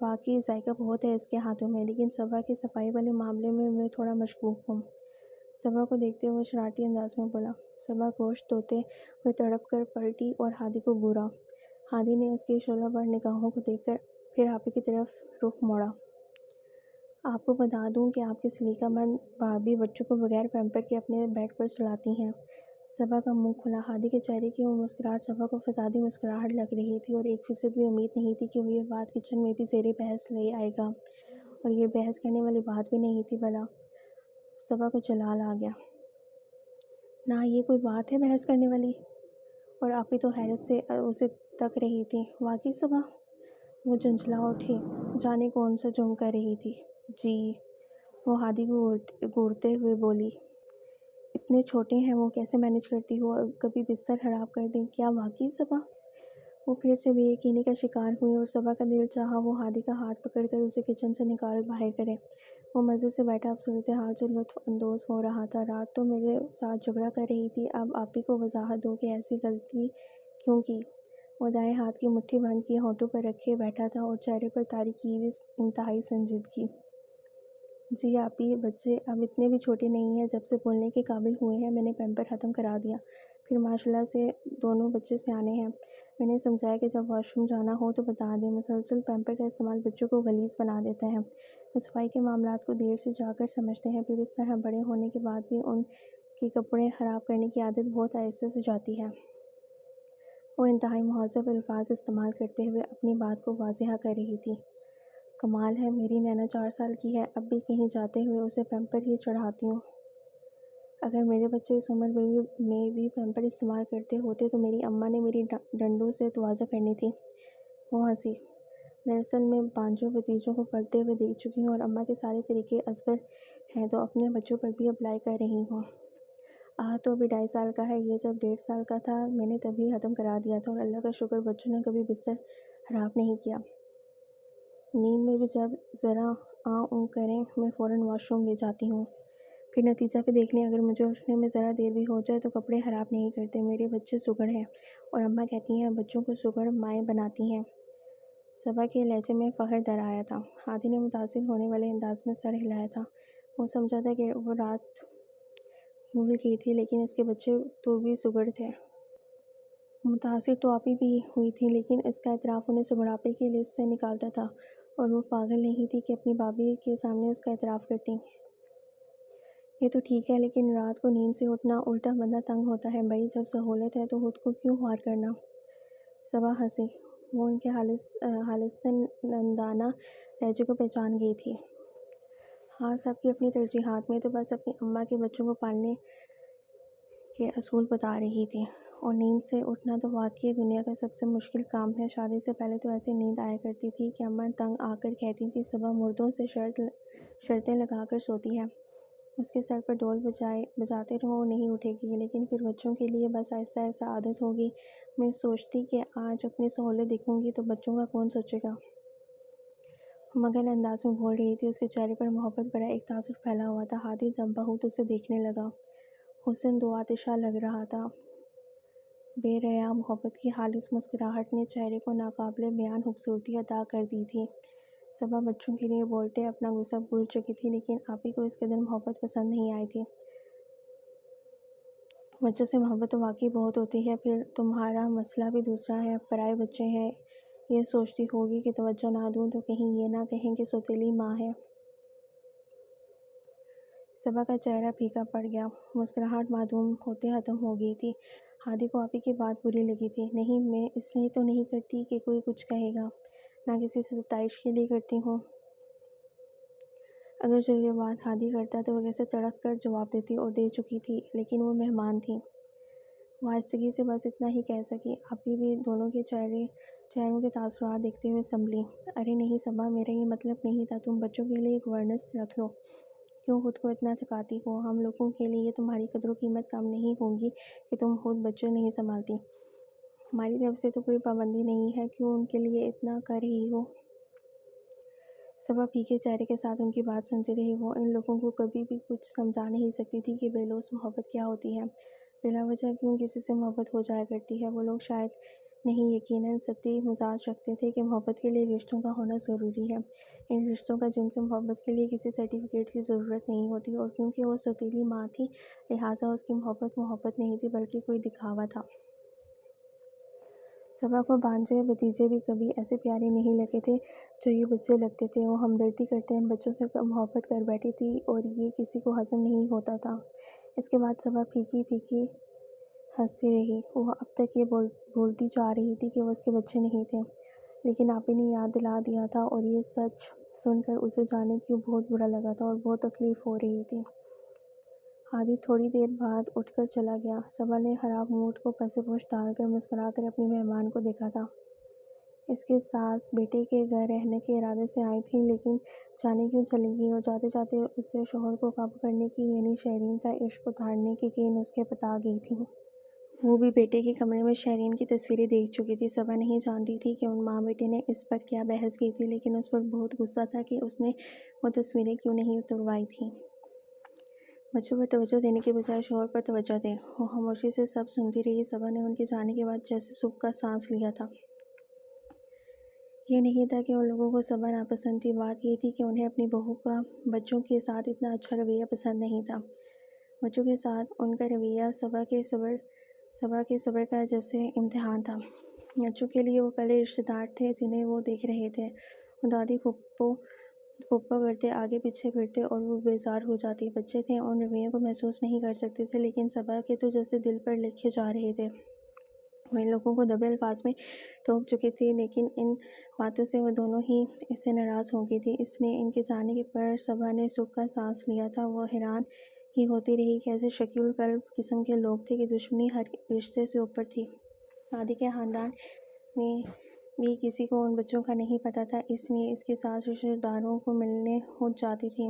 واقعی ذائقہ بہت ہے اس کے ہاتھوں میں، لیکن صبا کی صفائی والے معاملے میں میں تھوڑا مشکوک ہوں۔ صبا کو دیکھتے ہوئے شرارتی انداز میں بولا۔ صبا گوشت دھوتے ہوئے تڑپ کر پلٹی اور ہادی کو گھورا۔ ہادی نے اس کی شعلہ ور نگاہوں کو دیکھ کر پھر آپی کی طرف رخ موڑا۔ آپ کو بتا دوں کہ آپ کی سلیقہ مند بھابھی بچوں کو بغیر پیمپر کے اپنے بیڈ پر سلاتی ہیں۔ صبا کا منہ کھلا۔ ہادی کے چہرے کی وہ مسکراہٹ صبا کو فسادی مسکراہٹ لگ رہی تھی، اور 1% بھی امید نہیں تھی کہ وہ یہ بات کچن میں بھی زیر بحث لے آئے گا، اور یہ بحث کرنے والی بات بھی نہیں تھی۔ بھلا صبا کو جلال آ گیا۔ نہ یہ کوئی بات ہے بحث کرنے والی؟ اور آپی تو حیرت سے اسے تک رہی تھی۔ واقعی صبا؟ وہ جھنجھلا اٹھی۔ جانے کون سا جرم کر رہی تھی؟ جی، وہ ہادی کو گھورتے ہوئے بولی۔ اتنے چھوٹے ہیں وہ، کیسے مینج کرتی ہو؟ اور کبھی بستر خراب کر دیں؟ کیا واقعی صبا؟ وہ پھر سے بے یقینی کا شکار ہوئی، اور صبا کا دل چاہا وہ ہادی کا ہاتھ پکڑ کر اسے کچن سے نکال باہر کرے۔ وہ مزے سے بیٹھا اب صورتحال سے لطف اندوز ہو رہا تھا۔ رات تو میرے ساتھ جھگڑا کر رہی تھی، اب آپی کو وضاحت دو کہ ایسی غلطی کیوں کی۔ وہ دائیں ہاتھ کی مٹھی بند کیے ہونٹوں پر رکھے بیٹھا تھا، اور چہرے پر طاری کی ہوئی انتہائی سنجیدگی۔ جی آپی، بچے اب اتنے بھی چھوٹے نہیں ہیں، جب سے بولنے کے قابل ہوئے ہیں میں نے پیمپر ختم کرا دیا، پھر ماشاءاللہ سے دونوں بچے سیانے ہیں۔ میں نے سمجھایا کہ جب واش روم جانا ہو تو بتا دیں۔ مسلسل پیمپر کا استعمال بچوں کو غلیظ بنا دیتا ہے۔ وہ صفائی کے معاملات کو دیر سے جا کر سمجھتے ہیں، پھر اس طرح بڑے ہونے کے بعد بھی ان کی کپڑے خراب کرنے کی عادت بہت آہستہ سے جاتی ہے۔ وہ انتہائی مہذب الفاظ استعمال کرتے ہوئے اپنی بات کو واضح کر رہی تھی۔ کمال ہے، میری نینا 4 سال کی ہے، اب بھی کہیں جاتے ہوئے اسے پیمپر ہی چڑھاتی ہوں۔ اگر میرے بچے اس عمر میں بھی پیمپر استعمال کرتے ہوتے تو میری اماں نے میری ڈنڈوں سے توازہ کرنی تھی۔ وہ ہنسی۔ دراصل میں بانجھوں بھتیجوں کو پلتے ہوئے دیکھ چکی ہوں، اور اماں کے سارے طریقے ازبر ہیں تو اپنے بچوں پر بھی اپلائی کر رہی ہوں۔ تو ابھی 2.5 سال کا ہے، یہ جب 1.5 سال کا تھا میں نے تبھی ختم کرا دیا تھا، اور اللہ کا شکر بچوں نے کبھی بستر خراب نہیں کیا۔ نیند میں بھی جب ذرا اوں کریں میں فوراً واش روم لے جاتی ہوں، پھر نتیجہ بھی دیکھ لیں، اگر مجھے اٹھنے میں ذرا دیر بھی ہو جائے تو کپڑے خراب نہیں کرتے۔ میرے بچے سگڑ ہیں، اور اماں کہتی ہیں بچوں کو سگڑ مائیں بناتی ہیں۔ صبا کے لہجے میں فخر در آیا تھا۔ ہادی نے متاثر ہونے والے انداز میں سر ہلایا تھا۔ وہ سمجھا تھا کہ وہ رات بھول گئی تھی، لیکن اس کے بچے تو بھی سگڑ تھے۔ متاثر تو آپی بھی ہوئی تھی، لیکن اس کا اعتراف انہیں سگڑاپے کی لسٹ سے نکالتا تھا، اور وہ پاگل نہیں تھی کہ اپنی بھابھی کے سامنے اس کا اعتراف کرتی۔ یہ تو ٹھیک ہے، لیکن رات کو نیند سے اٹھنا الٹا بندہ تنگ ہوتا ہے بھائی، جب سہولت ہے تو خود کو کیوں خوار کرنا؟ صبا ہنسی۔ وہ ان کے خالصتاً لہجے کو پہچان گئی تھی۔ ہاں، سب کی اپنی ترجیحات، میں تو بس اپنی اماں کے بچوں کو پالنے کے اصول بتا رہی تھی۔ اور نیند سے اٹھنا تو واقعی دنیا کا سب سے مشکل کام ہے۔ شادی سے پہلے تو ایسی نیند آیا کرتی تھی کہ اماں تنگ آ کر کہتی تھیں صبا مردوں سے شرطیں لگا کر سوتی ہے، اس کے سر پر ڈول بجاتے رہو وہ نہیں اٹھے گی، لیکن پھر بچوں کے لیے بس آہستہ آہستہ عادت ہوگی۔ میں سوچتی کہ آج اپنی سہولت دیکھوں گی تو بچوں کا کون سوچے گا؟ مگن انداز میں بول رہی تھی، اس کے چہرے پر محبت بھرا ایک تاثر پھیلا ہوا تھا۔ ہادی دم بہت اسے دیکھنے لگا۔ حسن دو آتشہ لگ رہا تھا۔ بے ریا محبت کی خالص مسکراہٹ نے چہرے کو ناقابل بیان خوبصورتی عطا کر دی تھی۔ صبا بچوں کے لیے بولتے اپنا غصہ بھول چکی تھی، لیکن آپی کو اس قدر محبت پسند نہیں آئی تھی۔ بچوں سے محبت تو واقعی بہت ہوتی ہے، پھر تمہارا مسئلہ بھی دوسرا ہے، پرائے بچے ہیں، یہ سوچتی ہوگی کہ توجہ نہ دوں تو کہیں یہ نہ کہیں کہ سوتیلی ماں ہے۔ صبا کا چہرہ پھیکا پڑ گیا، مسکراہٹ معدوم ہوتے ختم ہو گئی تھی۔ ہادی کو آپی کی بات بری لگی تھی۔ نہیں، میں اس لیے تو نہیں کرتی کہ کوئی کچھ کہے گا، نہ کسی سے ستائش کے لیے کرتی ہوں۔ اگر جو یہ بات ہادی کرتا تو وہ کیسے تڑک کر جواب دیتی، اور دے چکی تھی، لیکن وہ مہمان تھی۔ وہ آہستگی سے بس اتنا ہی کہہ سکی۔ آپی بھی دونوں کے چہروں کے تاثرات دیکھتے ہوئے سنبھلی۔ ارے نہیں صبا، میرا یہ مطلب نہیں تھا، تم بچوں کے لیے گورننس رکھ لو، کیوں خود کو اتنا تھکاتی ہو؟ ہم لوگوں کے لیے تمہاری قدر و قیمت کم نہیں ہوگی کہ تم خود بچے نہیں سنبھالتی۔ ہماری طرف سے تو کوئی پابندی نہیں ہے، کیوں ان کے لیے اتنا کر رہی ہو؟ صبا پھیکے چہرے کے ساتھ ان کی بات سنتی رہی۔ وہ ان لوگوں کو کبھی بھی کچھ سمجھا نہیں سکتی تھی کہ بے لوث محبت کیا ہوتی ہے، بلا وجہ کیوں کسی سے محبت ہو جایا کرتی ہے۔ وہ لوگ شاید نہیں یقیناً سطحی مزاج رکھتے تھے کہ محبت کے لیے رشتوں کا ہونا ضروری ہے، ان رشتوں کا جن سے محبت کے لیے کسی سرٹیفکیٹ کی ضرورت نہیں ہوتی، اور کیونکہ وہ سوتیلی ماں تھی لہٰذا اس کی محبت محبت نہیں تھی بلکہ کوئی دکھاوا تھا۔ صبا کو بھانجے بھتیجے بھی کبھی ایسے پیارے نہیں لگے تھے جو یہ بچے لگتے تھے۔ وہ ہمدردی کرتے ان بچوں سے محبت کر بیٹھی تھی اور یہ کسی کو ہضم نہیں ہوتا تھا۔ اس کے بعد صبا پھیکی پھیکی ہنستی رہی۔ وہ اب تک یہ بھولتی جا رہی تھی کہ وہ اس کے بچے نہیں تھے، لیکن آپی نے یاد دلا دیا تھا، اور یہ سچ سن کر اسے جانے کیوں بہت برا لگا تھا اور بہت تکلیف ہو رہی تھی۔ ہادی تھوڑی دیر بعد اٹھ کر چلا گیا۔ صبا نے خراب موڈ کو پس پوش ڈال کر مسکرا کر اپنی مہمان کو دیکھا تھا۔ اس کی ساس بیٹے کے گھر رہنے کے ارادے سے آئی تھی، لیکن جانے کیوں چلی گئی، اور جاتے جاتے اسے شوہر کو قابو کرنے کی یعنی شہرین کا عشق اتارنے کے کئی نسخے بتا گئی تھی۔ وہ بھی بیٹے کے کمرے میں شہرین کی تصویریں دیکھ چکی تھی۔ صبا نہیں جانتی تھی کہ ان ماں بیٹے نے اس پر کیا بحث کی تھی، لیکن اس پر بہت غصہ تھا کہ اس نے وہ تصویریں کیوں نہیں اتروائی تھیں۔ بچوں پر توجہ دینے کے بجائے شوہر پر توجہ دے۔ وہ خاموشی سے سب سنتی رہی۔ صبا نے ان کے جانے کے بعد جیسے سکھ کا سانس لیا تھا۔ یہ نہیں تھا کہ ان لوگوں کو صبا ناپسند تھی، بات یہ تھی کہ انہیں اپنی بہو کا بچوں کے ساتھ اتنا اچھا رویہ پسند نہیں تھا۔ بچوں کے ساتھ ان کا رویہ صبا کے صبر کا جیسے امتحان تھا۔ بچوں کے لیے وہ پہلے رشتے دار تھے جنہیں وہ دیکھ رہے تھے۔ وہ دادی پھپھو کرتے، آگے پیچھے پھرتے اور وہ بیزار ہو جاتی۔ بچے تھے، ان رویوں کو محسوس نہیں کر سکتے تھے، لیکن صبا کے تو جیسے دل پر لکھے جا رہے تھے۔ وہ ان لوگوں کو دبے الفاظ میں ٹوک چکی تھی، لیکن ان باتوں سے وہ دونوں ہی اس سے ناراض ہو گئی تھی۔ اس لیے ان کے جانے پر صبا نے سکھ کا سانس لیا تھا۔ وہ حیران ہی ہوتی رہی کہ ایسے شقی القلب قسم کے لوگ تھے کہ دشمنی ہر رشتے سے اوپر تھی۔ ہادی کے خاندان میں بھی کسی کو ان بچوں کا نہیں پتہ تھا، اس لیے اس کی ساس رشتے داروں کو ملنے ہو جاتی تھی۔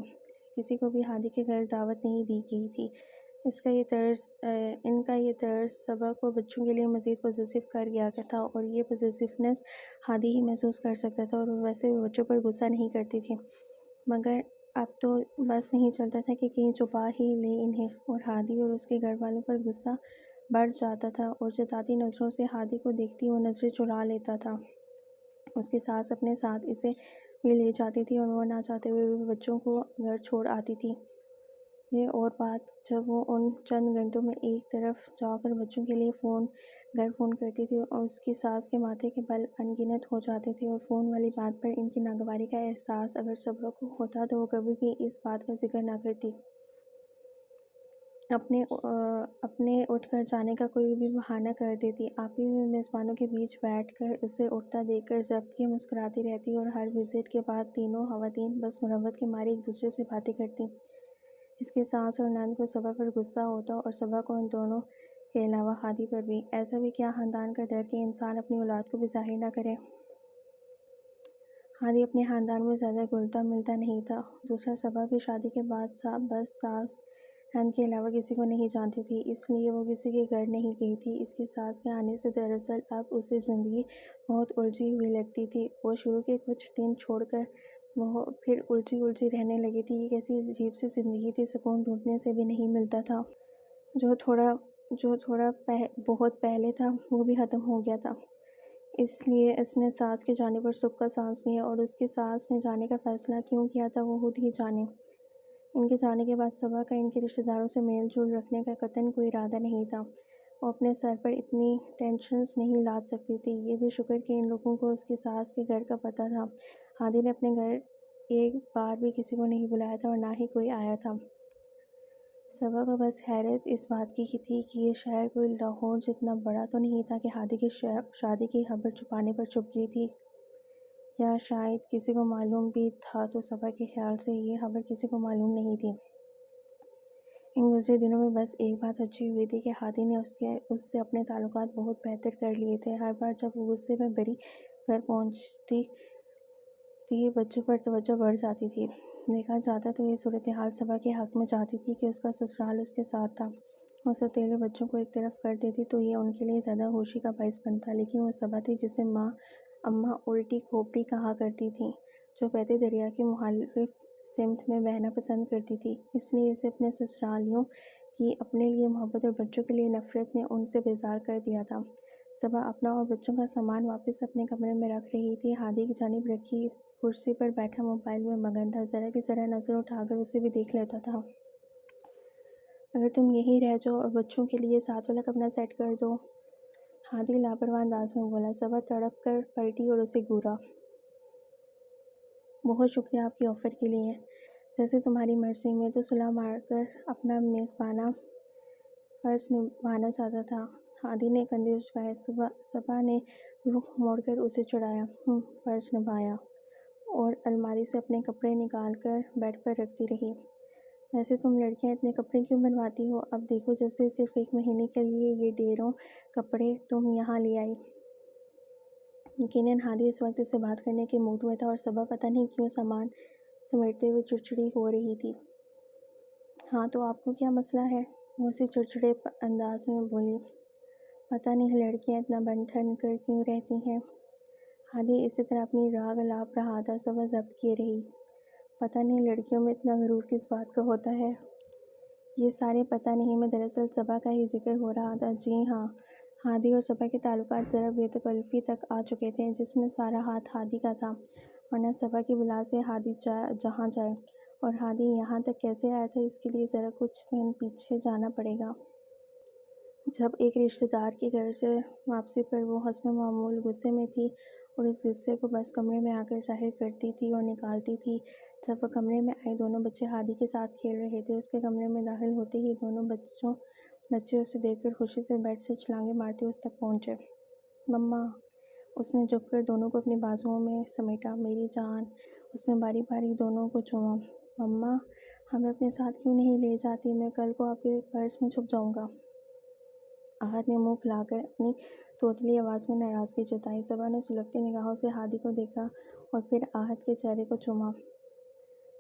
کسی کو بھی ہادی کے گھر دعوت نہیں دی گئی تھی۔ ان کا یہ طرز صبا کو بچوں کے لیے مزید پوزیسو کر گیا تھا، اور یہ پوزیسونیس ہادی ہی محسوس کر سکتا تھا، اور وہ ویسے بھی بچوں پر غصہ نہیں کرتی تھی، مگر اب تو بس نہیں چلتا تھا کہ کہیں چھپا ہی لے انہیں، اور ہادی اور اس کے گھر والوں پر غصہ بڑھ جاتا تھا، اور جتاتی نظروں سے ہادی کو دیکھتی وہ نظریں چرا لیتا تھا۔ اس کی ساس اپنے ساتھ اسے بھی لے جاتی تھی، اور وہ نہ چاہتے ہوئے بھی بچوں کو گھر چھوڑ آتی تھی۔ یہ اور بات جب وہ ان چند گھنٹوں میں ایک طرف جا کر بچوں کے لیے گھر فون کرتی تھی، اور اس کی ساس کے ماتھے کے بل ان گنت ہو جاتے تھے، اور فون والی بات پر ان کی ناگواری کا احساس اگر صبا کو ہوتا تو وہ کبھی بھی اس بات کا ذکر نہ کرتی۔ اپنے اٹھ کر جانے کا کوئی بھی بہانہ کر دیتی۔ آپی بھی میزبانوں کے بیچ بیٹھ کر اسے اٹھتا دیکھ کر ضبط کیے مسکراتی رہتی، اور ہر وزٹ کے بعد تینوں خواتین بس محبت کے مارے ایک دوسرے سے باتیں کرتی۔ اس کی ساس اور نند کو صبا پر غصہ ہوتا، اور صبا کو ان دونوں کے علاوہ ہادی پر بھی۔ ایسا بھی کیا خاندان کا ڈر کہ انسان اپنی اولاد کو بھی ظاہر نہ کرے۔ ہادی اپنے خاندان میں زیادہ گھلتا ملتا نہیں تھا۔ دوسرا، صبا بھی شادی کے بعد بس ساس نند کے علاوہ کسی کو نہیں جانتی تھی، اس لیے وہ کسی کے گھر نہیں گئی تھی۔ اس کی ساس کے آنے سے دراصل اب اسے زندگی بہت الجھی ہوئی لگتی تھی۔ وہ شروع کے کچھ دن چھوڑ کر پھر الجھی رہنے لگی تھی۔ یہ کیسی عجیب سی زندگی تھی، سکون ڈھونڈنے سے بھی نہیں ملتا تھا۔ جو تھوڑا بہت پہلے تھا وہ بھی ختم ہو گیا تھا۔ اس لیے اس نے ساس کے جانے پر سکھ کا سانس لیا، اور اس کی ساس نے جانے کا فیصلہ کیوں کیا تھا وہ خود ہی جانے۔ ان کے جانے کے بعد صبا کا ان کے رشتے داروں سے میل جول رکھنے کا قطعاً کوئی ارادہ نہیں تھا۔ وہ اپنے سر پر اتنی ٹینشنز نہیں لاد سکتی تھی۔ یہ بھی شکر کہ ان لوگوں کو اس کی ساس کے گھر کا پتہ تھا۔ ہادی نے اپنے گھر ایک بار بھی کسی کو نہیں بلایا تھا، اور نہ ہی کوئی آیا تھا۔ صبا کو بس حیرت اس بات کی تھی کہ یہ شہر کوئی لاہور جتنا بڑا تو نہیں تھا کہ ہادی کی شادی کی خبر چھپانے پر چھپ گئی تھی، یا شاید کسی کو معلوم بھی تھا تو صبا کے خیال سے یہ خبر کسی کو معلوم نہیں تھی۔ ان گزرے دنوں میں بس ایک بات اچھی ہوئی تھی کہ ہادی نے اس سے اپنے تعلقات بہت بہتر کر لیے تھے۔ ہر بار جب وہ غصے میں بھری گھر پہنچتی تھی بچوں پر توجہ بڑھ جاتی تھی۔ دیکھا جاتا تو یہ صورتحال صبا کے حق میں جاتی تھی کہ اس کا سسرال اس کے ساتھ تھا۔ وہ سوتیلے بچوں کو ایک طرف کر دیتی تو یہ ان کے لیے زیادہ خوشی کا باعث بنتا، لیکن وہ صبا تھی جسے اماں الٹی کھوپڑی کہا کرتی تھیں۔ جو بہتے دریا کی مخالف سمت میں بہنا پسند کرتی تھی، اس لیے اسے اپنے سسرالیوں کی اپنے لیے محبت اور بچوں کے لیے نفرت نے ان سے بیزار کر دیا تھا۔ صبا اپنا اور بچوں کا سامان واپس اپنے کمرے میں رکھ رہی تھی۔ ہادی کی جانب رکھی کرسی پر بیٹھا موبائل میں مگن تھا، ذرا کی ذرا نظر اٹھا کر اسے بھی دیکھ لیتا تھا۔ اگر تم یہیں رہ جاؤ اور بچوں کے لیے ساتھ والا کمرہ سیٹ کر دو، ہادی لاپرواہ انداز میں بولا۔ صبا تڑپ کر پلٹی اور اسے گھورا۔ بہت شکریہ آپ کی آفر کے لیے، جیسے تمہاری مرضی، میں تو صلح مار کر اپنا میزبانہ فرض نبھانا چاہتا تھا۔ ہادی نے کندھے اچکائے۔ صبا نے رخ موڑ کر اسے چڑھایا۔ فرض نبھایا، اور الماری سے اپنے کپڑے نکال کر بیڈ پر رکھتی رہی۔ ویسے تم لڑکیاں اتنے کپڑے کیوں بنواتی ہو؟ اب دیکھو، جیسے صرف ایک مہینے کے لیے یہ ڈھیروں کپڑے تم یہاں لے آئی۔ یقیناً ہادی اس وقت اس سے بات کرنے کے موڈ میں تھا، اور صبا پتہ نہیں کیوں سامان سمیٹتے ہوئے چڑچڑی ہو رہی تھی۔ ہاں تو آپ کو کیا مسئلہ ہے؟ وہ اسی چڑچڑے انداز میں بولی۔ پتہ نہیں لڑکیاں اتنا بن ٹھن کر کیوں رہتی ہیں۔ ہادی اسی طرح اپنی راگ الاپ رہا تھا۔ صبا ضبط کیے رہی۔ پتہ نہیں لڑکیوں میں اتنا غرور کس بات کا ہوتا ہے۔ یہ سارے پتہ نہیں میں دراصل صبا کا ہی ذکر ہو رہا تھا۔ جی ہاں، ہادی اور صبا کے تعلقات ذرا بے تکلفی تک آ چکے تھے، جس میں سارا ہاتھ ہادی کا تھا، ورنہ صبا کی بلا سے ہادی جہاں جائے اور ہادی یہاں تک کیسے آیا تھا، اس کے لیے ذرا کچھ دن پیچھے جانا پڑے گا۔ جب ایک رشتہ دار کے گھر سے واپسی پر وہ حسب معمول غصے میں تھی، اور اس غصے کو بس کمرے میں آ کر ظاہر کرتی تھی اور نکالتی تھی۔ جب وہ کمرے میں آئی، دونوں بچے ہادی کے ساتھ کھیل رہے تھے۔ اس کے کمرے میں داخل ہوتے ہی دونوں بچے اسے دیکھ کر خوشی سے بیڈ سے چھلانگیں مارتے اس تک پہنچے۔ مما! اس نے جھک کر دونوں کو اپنے بازوؤں میں سمیٹا۔ میری جان! اس نے باری باری دونوں کو چوما۔ مما! ہمیں اپنے ساتھ کیوں نہیں لے جاتی؟ میں کل کو آپ کے پرس میں چھپ جاؤں گا۔ احد نے منہ پھیلا کر اپنی توتلی آواز میں ناراضگی جتائی۔ صبا نے سلگتی نگاہوں سے ہادی کو دیکھا اور پھر احد کے چہرے کو چوما۔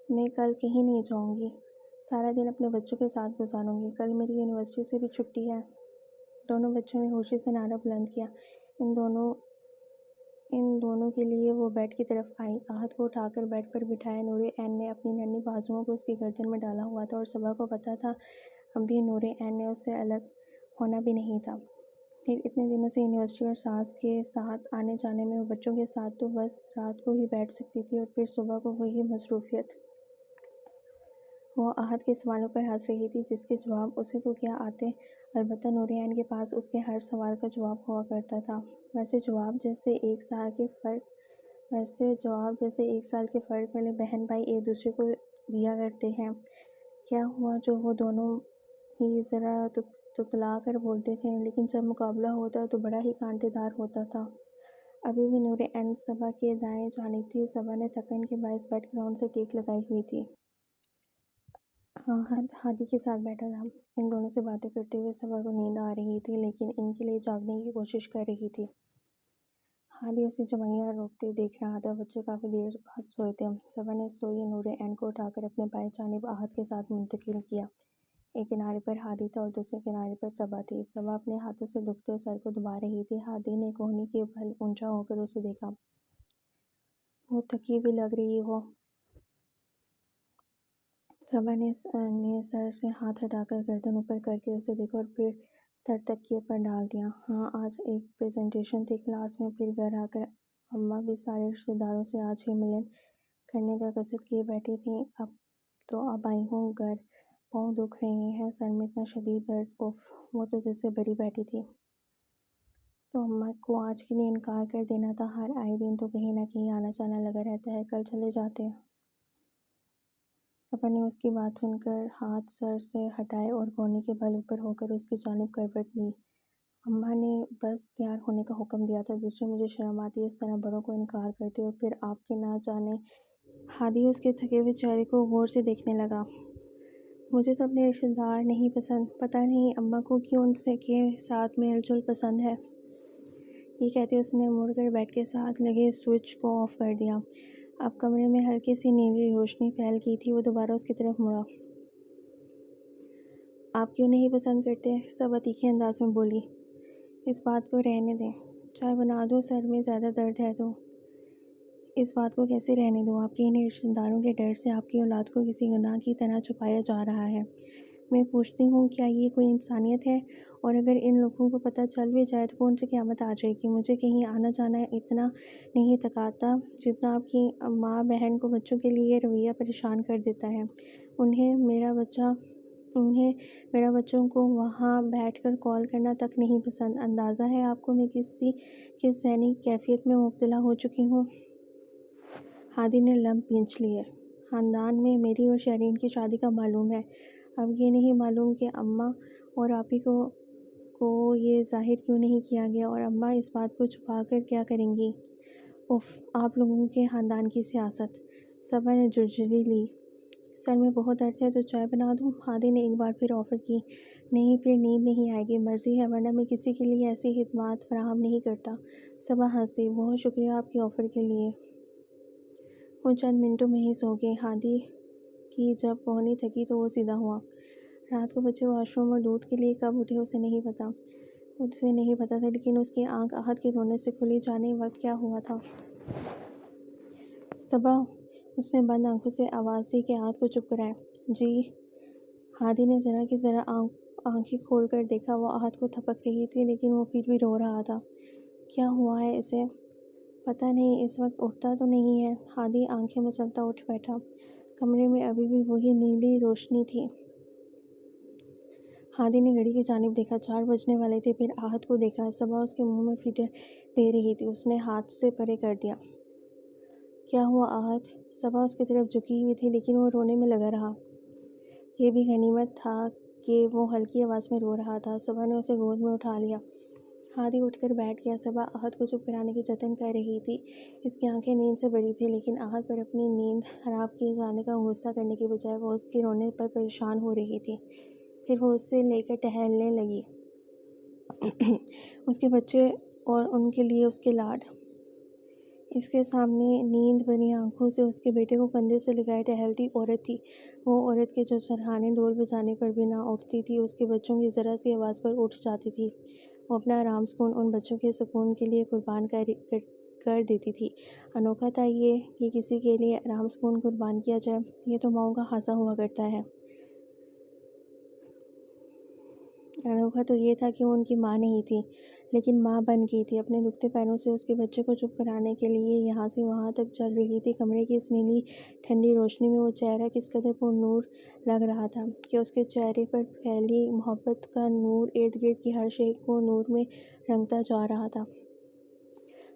میں کل کہیں نہیں جاؤں گی، سارا دن اپنے بچوں کے ساتھ گزاروں گی۔ کل میری یونیورسٹی سے بھی چھٹی ہے۔ دونوں بچوں نے خوشی سے نعرہ بلند کیا۔ ان دونوں کے لیے وہ بیڈ کی طرف آئی۔ احد کو اٹھا کر بیڈ پر بٹھایا۔ نور عین نے اپنی ننھی بازوؤں کو اس کی گردن میں ڈالا ہوا تھا، اور صبا کو پتہ تھا ابھی نور عین نے اس سے الگ ہونا بھی نہیں تھا۔ پھر اتنے دنوں سے یونیورسٹی اور ساس کے ساتھ آنے جانے میں وہ بچوں کے ساتھ تو بس رات کو ہی بیٹھ سکتی تھی، اور پھر صبح کو وہی مصروفیت۔ وہ احد کے سوالوں پر ہنس رہی تھی، جس کے جواب اسے تو کیا آتے، البتہ نور عین کے پاس اس کے ہر سوال کا جواب ہوا کرتا تھا۔ ویسے جواب جیسے ایک سال کے فرق والے بہن بھائی ایک دوسرے کو دیا کرتے ہیں۔ کیا ہوا جو وہ دونوں ہی ذرا تتلا کر بولتے تھے، لیکن جب مقابلہ ہوتا تو بڑا ہی کانٹے دار ہوتا تھا۔ ابھی بھی نور عین صبا کے دائیں جانب تھی۔ صبا نے تھکن کے باعث بیک گراؤنڈ سے ٹیک لگائی ہوئی تھی۔ احد ہادی کے ساتھ بیٹھا تھا۔ ان دونوں سے باتیں کرتے ہوئے صبا کو نیند آ رہی تھی، لیکن ان کے لیے جاگنے کی کوشش کر رہی تھی۔ ہادی اسے جوئیاں روکتے دیکھ رہا تھا۔ بچے کافی دیر بعد سوئے تھے۔ صبا نے سوئی نور عین کو اٹھا کر اپنے بائیں جانب احد کے ساتھ منتقل کیا۔ ایک کنارے پر ہادی تھا اور دوسرے کنارے پر صبا تھی۔ صبا اپنے ہاتھوں سے دکھتے سر کو دبا رہی تھی۔ ہادی نے کوہنی کے بل اونچا ہو کر اسے دیکھا۔ بہت تھکی ہوئی لگ رہی ہو۔ صبا نے سر سے ہاتھ ہٹا کر گردن اوپر کر کے اسے دیکھا اور پھر سر تکیے پر ڈال دیا۔ ہاں، آج ایک پریزنٹیشن تھی کلاس میں، پھر گھر آ کر اماں بھی سارے رشتہ داروں سے آج ہی ملن کرنے کا قصد کیے بیٹھی تھیں۔ اب آئی ہوں گھر، پاؤں دکھ رہے ہیں، سر میں اتنا شدید درد، اف! وہ تو جیسے بری بیٹھی تھی۔ تو اماں کو آج کے لیے انکار کر دینا تھا، ہر آئے دن تو کہیں نہ کہیں آنا جانا لگا رہتا ہے، کل چلے جاتے۔ صبا نے اس کی بات سن کر ہاتھ سر سے ہٹائے اور کوہنی کے بل اوپر ہو کر اس کی جانب کروٹ لی۔ اماں نے بس تیار ہونے کا حکم دیا تھا، دوسرے مجھے شرم آتی ہے اس طرح بڑوں کو انکار کرتے، اور پھر آپ کے نہ جانے۔ ہادی اس کے تھکے ہوئے چہرے کو غور سے دیکھنے لگا۔ مجھے تو اپنے رشتہ دار نہیں پسند، پتہ نہیں اماں کو کیوں ان کے ساتھ میل جول پسند ہے۔ یہ کہتے اس نے مڑ کر بیڈ کے ساتھ لگے سوئچ کو آف کر دیا۔ اب کمرے میں ہلکی سی نیلی روشنی پھیل گئی تھی۔ وہ دوبارہ اس کی طرف مڑا۔ آپ کیوں نہیں پسند کرتے؟ صبا تیکھے انداز میں بولی۔ اس بات کو رہنے دیں، چائے بنا دوں؟ سر میں زیادہ درد ہے تو اس بات کو کیسے رہنے دوں؟ آپ کے انہیں رشتہ داروں کے ڈر سے آپ کی اولاد کو کسی گناہ کی طرح چھپایا جا رہا ہے۔ میں پوچھتی ہوں، کیا یہ کوئی انسانیت ہے؟ اور اگر ان لوگوں کو پتہ چل بھی جائے تو کون سی قیامت آ جائے گی؟ مجھے کہیں آنا جانا اتنا نہیں تکاتا جتنا آپ کی ماں بہن کو بچوں کے لیے یہ رویہ پریشان کر دیتا ہے۔ انہیں میرا بچوں کو وہاں بیٹھ کر کال کرنا تک نہیں پسند۔ اندازہ ہے آپ کو میں کس ذہنی کیفیت میں مبتلا ہو چکی ہوں؟ ہادی نے لب بھینچ لیے۔ خاندان میں میری اور شرین کی شادی کا معلوم ہے، اب یہ نہیں معلوم کہ اماں اور آپی کو یہ ظاہر کیوں نہیں کیا گیا، اور اماں اس بات کو چھپا کر کیا کریں گی؟ اف، آپ لوگوں کے خاندان کی سیاست۔ صبا نے جرجری لی۔ سر میں بہت درد ہے تو چائے بنا دوں؟ ہادی نے ایک بار پھر آفر کی۔ نہیں، پھر نیند نہیں آئے گی، مرضی ہے، ورنہ میں کسی کے لیے ایسی خدمات فراہم نہیں کرتا۔ صبا ہنس دی۔ بہت شکریہ آپ کی آفر کے لیے۔ وہ چند منٹوں میں ہی سو گئی۔ ہادی کی جب پونی تھکی تو وہ سیدھا ہوا۔ رات کو بچے واش روم اور دودھ کے لیے کب اٹھے اسے نہیں پتا تھا، لیکن اس کی آنکھ احد کے رونے سے کھلی، جانے وقت کیا ہوا تھا۔ صبا، اس نے بند آنکھوں سے آواز دی کہ احد کو چپ کرائے۔ جی؟ ہادی نے ذرا کی ذرا آنکھیں کھول کر دیکھا۔ وہ احد کو تھپک رہی تھی لیکن وہ پھر بھی رو رہا تھا۔ کیا ہوا ہے اسے؟ پتہ نہیں، اس وقت اٹھتا تو نہیں ہے۔ ہادی آنکھیں مسلتا اٹھ بیٹھا۔ کمرے میں ابھی بھی وہی نیلی روشنی تھی۔ ہادی نے گھڑی کی جانب دیکھا، 4 بجنے والے تھے۔ پھر احد کو دیکھا، صبا اس کے منہ میں فٹر دے رہی تھی۔ اس نے ہاتھ سے پرے کر دیا۔ کیا ہوا احد؟ صبا اس کی طرف جھکی ہوئی تھی لیکن وہ رونے میں لگا رہا۔ یہ بھی غنیمت تھا کہ وہ ہلکی آواز میں رو رہا تھا۔ صبا نے اسے گود میں اٹھا لیا۔ ہادی اٹھ کر بیٹھ گیا۔ صبا احد کو چپ کرانے کی جتن کر رہی تھی۔ اس کی آنکھیں نیند سے بڑی تھیں، لیکن احد پر اپنی نیند خراب کیے جانے کا غصہ کرنے کی بجائے وہ اس کے رونے پر پریشان ہو رہی تھی۔ پھر وہ اسے لے کر ٹہلنے لگی۔ اس کے بچے اور ان کے لیے اس کے لاڈ۔ اس کے سامنے نیند بھری آنکھوں سے اس کے بیٹے کو کندھے سے لگائے ٹہلتی عورت تھی، وہ عورت کہ جو سرہانے ڈول بجانے پر بھی نہ اٹھتی تھی، اس کے بچوں کی ذرا سی آواز پر اٹھ جاتی تھی۔ وہ اپنا آرام سکون ان بچوں کے سکون کے لیے قربان کر دیتی تھی۔ انوکھا تھا یہ کہ کسی کے لیے آرام سکون قربان کیا جائے، یہ تو ماؤں کا خاصہ ہوا کرتا ہے۔ انوکھا تو یہ تھا کہ وہ ان کی ماں نہیں تھی، لیکن ماں بن گئی تھی۔ اپنے دکھتے پیروں سے اس کے بچے کو چپ کرانے کے لیے یہاں سے وہاں تک چل رہی تھی۔ کمرے کی اس نیلی ٹھنڈی روشنی میں وہ چہرہ کس قدر پر نور لگ رہا تھا کہ اس کے چہرے پر پھیلی محبت کا نور ارد گرد کی ہر شے کو نور میں رنگتا جا رہا تھا۔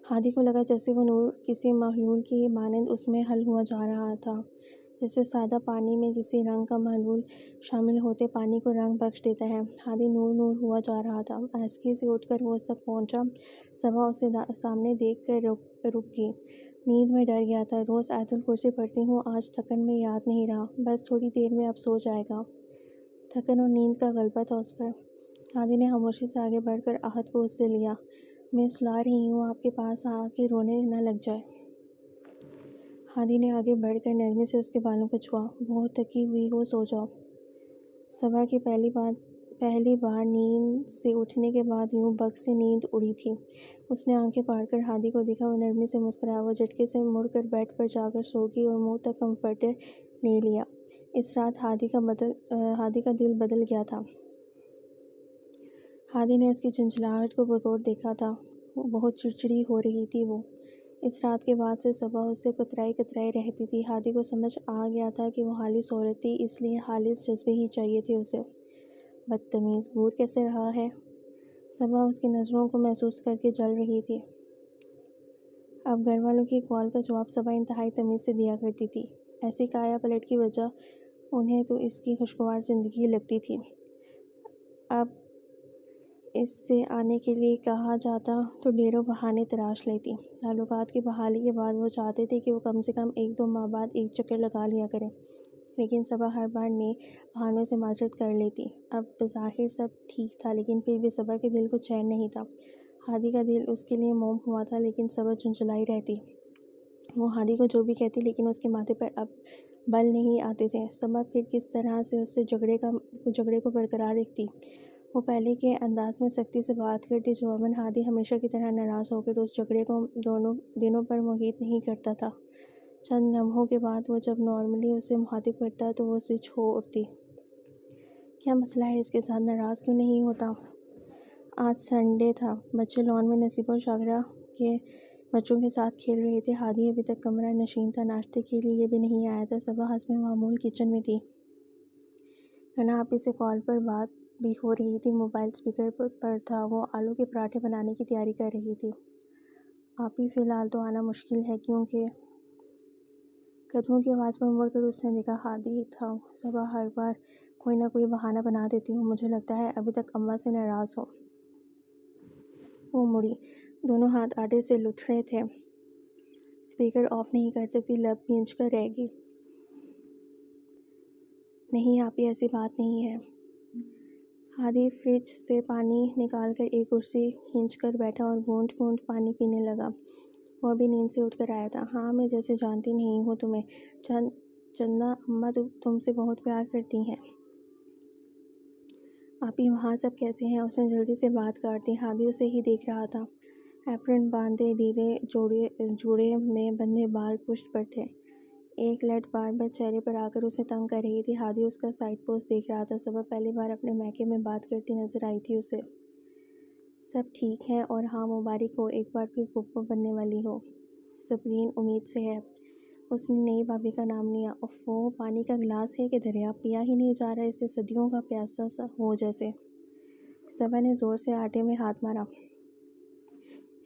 ہادی کو لگا جیسے وہ نور کسی محلول کی مانند اس میں حل ہوا جا رہا تھا، جیسے سادہ پانی میں کسی رنگ کا محلول شامل ہوتے پانی کو رنگ بخش دیتا ہے۔ ہادی نور ہوا جا رہا تھا۔ آہستگی سے اٹھ کر وہ اس تک پہنچا۔ صبا اسے سامنے دیکھ کر رک گئی۔ نیند میں ڈر گیا تھا۔ روز آیت الکرسی پڑھتی ہوں، آج تھکن میں یاد نہیں رہا، بس تھوڑی دیر میں اب سو جائے گا۔ تھکن اور نیند کا غلبہ تھا اس پر۔ ہادی نے خاموشی سے آگے بڑھ کر احد کو اس سے لیا۔ میں سلا رہی ہوں، آپ کے پاس آ کے رونے نہ لگ جائے۔ ہادی نے آگے بڑھ کر نرمی سے اس کے بالوں کو چھوا۔ بہت تھکی ہوئی ہو، سو جاؤ۔ صبا کی پہلی بار نیند سے اٹھنے کے بعد یوں بگ سے نیند اڑی تھی۔ اس نے آنکھیں پھاڑ کر ہادی کو دیکھا۔ وہ نرمی سے مسکرایا۔ وہ جھٹکے سے مڑ کر بیڈ پر جا کر سو گئی اور منہ تک کمفرٹر لے لیا۔ اس رات ہادی کا دل بدل گیا تھا۔ ہادی نے اس کی جھنجھلاہٹ کو بغور دیکھا تھا۔ بہت چڑچڑی ہو رہی تھی وہ۔ اس رات کے بعد سے صبا اس سے کترائی رہتی تھی۔ ہادی کو سمجھ آ گیا تھا کہ وہ خالص عورت تھی، اس لیے خالص جذبے ہی چاہیے تھے اسے۔ بدتمیز، گور کیسے رہا ہے؟ صبا اس کی نظروں کو محسوس کر کے جل رہی تھی۔ اب گھر والوں کی کال کا جواب صبا انتہائی تمیز سے دیا کرتی تھی۔ ایسی کایا پلٹ کی وجہ انہیں تو اس کی خوشگوار زندگی لگتی تھی۔ اب اس سے آنے کے لیے کہا جاتا تو ڈھیروں بہانے تراش لیتی۔ تعلقات کی بحالی کے بعد وہ چاہتے تھے کہ وہ کم سے کم 1-2 ماہ بعد ایک چکر لگا لیا کریں، لیکن صبا ہر بار نئے بہانوں سے معذرت کر لیتی۔ اب بظاہر سب ٹھیک تھا، لیکن پھر بھی صبا کے دل کو چین نہیں تھا۔ ہادی کا دل اس کے لیے موم ہوا تھا، لیکن صبا جھنجھلائی رہتی۔ وہ ہادی کو جو بھی کہتی، لیکن اس کے ماتھے پر اب بل نہیں آتے تھے۔ صبا پھر کس طرح سے اس سے جھگڑے کو برقرار رکھتی؟ وہ پہلے کے انداز میں سختی سے بات کرتی، جواباً ہادی ہمیشہ کی طرح ناراض ہو کر اس جھگڑے کو دونوں دنوں پر محیط نہیں کرتا تھا۔ چند لمحوں کے بعد وہ جب نارملی اسے مخاطب کرتا تو وہ سوئچ ہو اٹھتی۔ کیا مسئلہ ہے؟ اس کے ساتھ ناراض کیوں نہیں ہوتا؟ آج سنڈے تھا، بچے لان میں نصیبہ اور شاگرہ کے بچوں کے ساتھ کھیل رہے تھے۔ ہادی ابھی تک کمرہ نشین تھا، ناشتے کے لیے بھی نہیں آیا تھا۔ صبح حسب معمول کچن میں تھی۔ گنا آپی سے کال پر بات بھی ہو رہی تھی، موبائل اسپیکر پر تھا، وہ آلو کے پراٹھے بنانے کی تیاری کر رہی تھی۔ آپی فی الحال تو آنا مشکل ہے کیونکہ قدموں کی آواز پر مڑ کر اس نے دیکھا ہادی تھا۔ صبح ہر بار کوئی نہ کوئی بہانہ بنا دیتی ہوں، مجھے لگتا ہے ابھی تک اماں سے ناراض ہو۔ وہ مڑی، دونوں ہاتھ آٹے سے لتھ رہے تھے۔ اسپیکر آف نہیں کر سکتی، لب کھینچ کر رہ گئی۔ نہیں آپی، ایسی بات نہیں ہے۔ ہادی فریج سے پانی نکال کر ایک کرسی کھینچ کر بیٹھا اور گھونٹ گھونٹ پانی پینے لگا۔ وہ ابھی نیند سے اٹھ کر آیا تھا۔ ہاں، میں جیسے جانتی نہیں ہوں تمہیں، چندنا اماں تم سے بہت پیار کرتی ہیں۔ آپی وہاں سب کیسے ہیں؟ اس نے جلدی سے بات کاٹ دی۔ ہادی اسے ہی دیکھ رہا تھا۔ ایپرن باندھے، ڈھیلے جوڑے میں بندھے بال پشت پر تھے۔ ایک لٹ بار بار چہرے پر آ کر اسے تنگ کر رہی تھی۔ ہادی اس کا سائڈ پوز دیکھ رہا تھا۔ صبح پہلی بار اپنے میکے میں بات کرتی نظر آئی تھی اسے۔ سب ٹھیک ہے؟ اور ہاں، مبارک ہو، ایک بار پھر پھپھو بننے والی ہو۔ صبرین امید سے ہے۔ اس نے نئی بھابھی کا نام لیا۔ اوفو، پانی کا گلاس ہے کہ دریا؟ پیا ہی نہیں جا رہا، اسے صدیوں کا پیاسا سا ہو جیسے۔ صبا نے زور سے آٹے میں ہاتھ مارا۔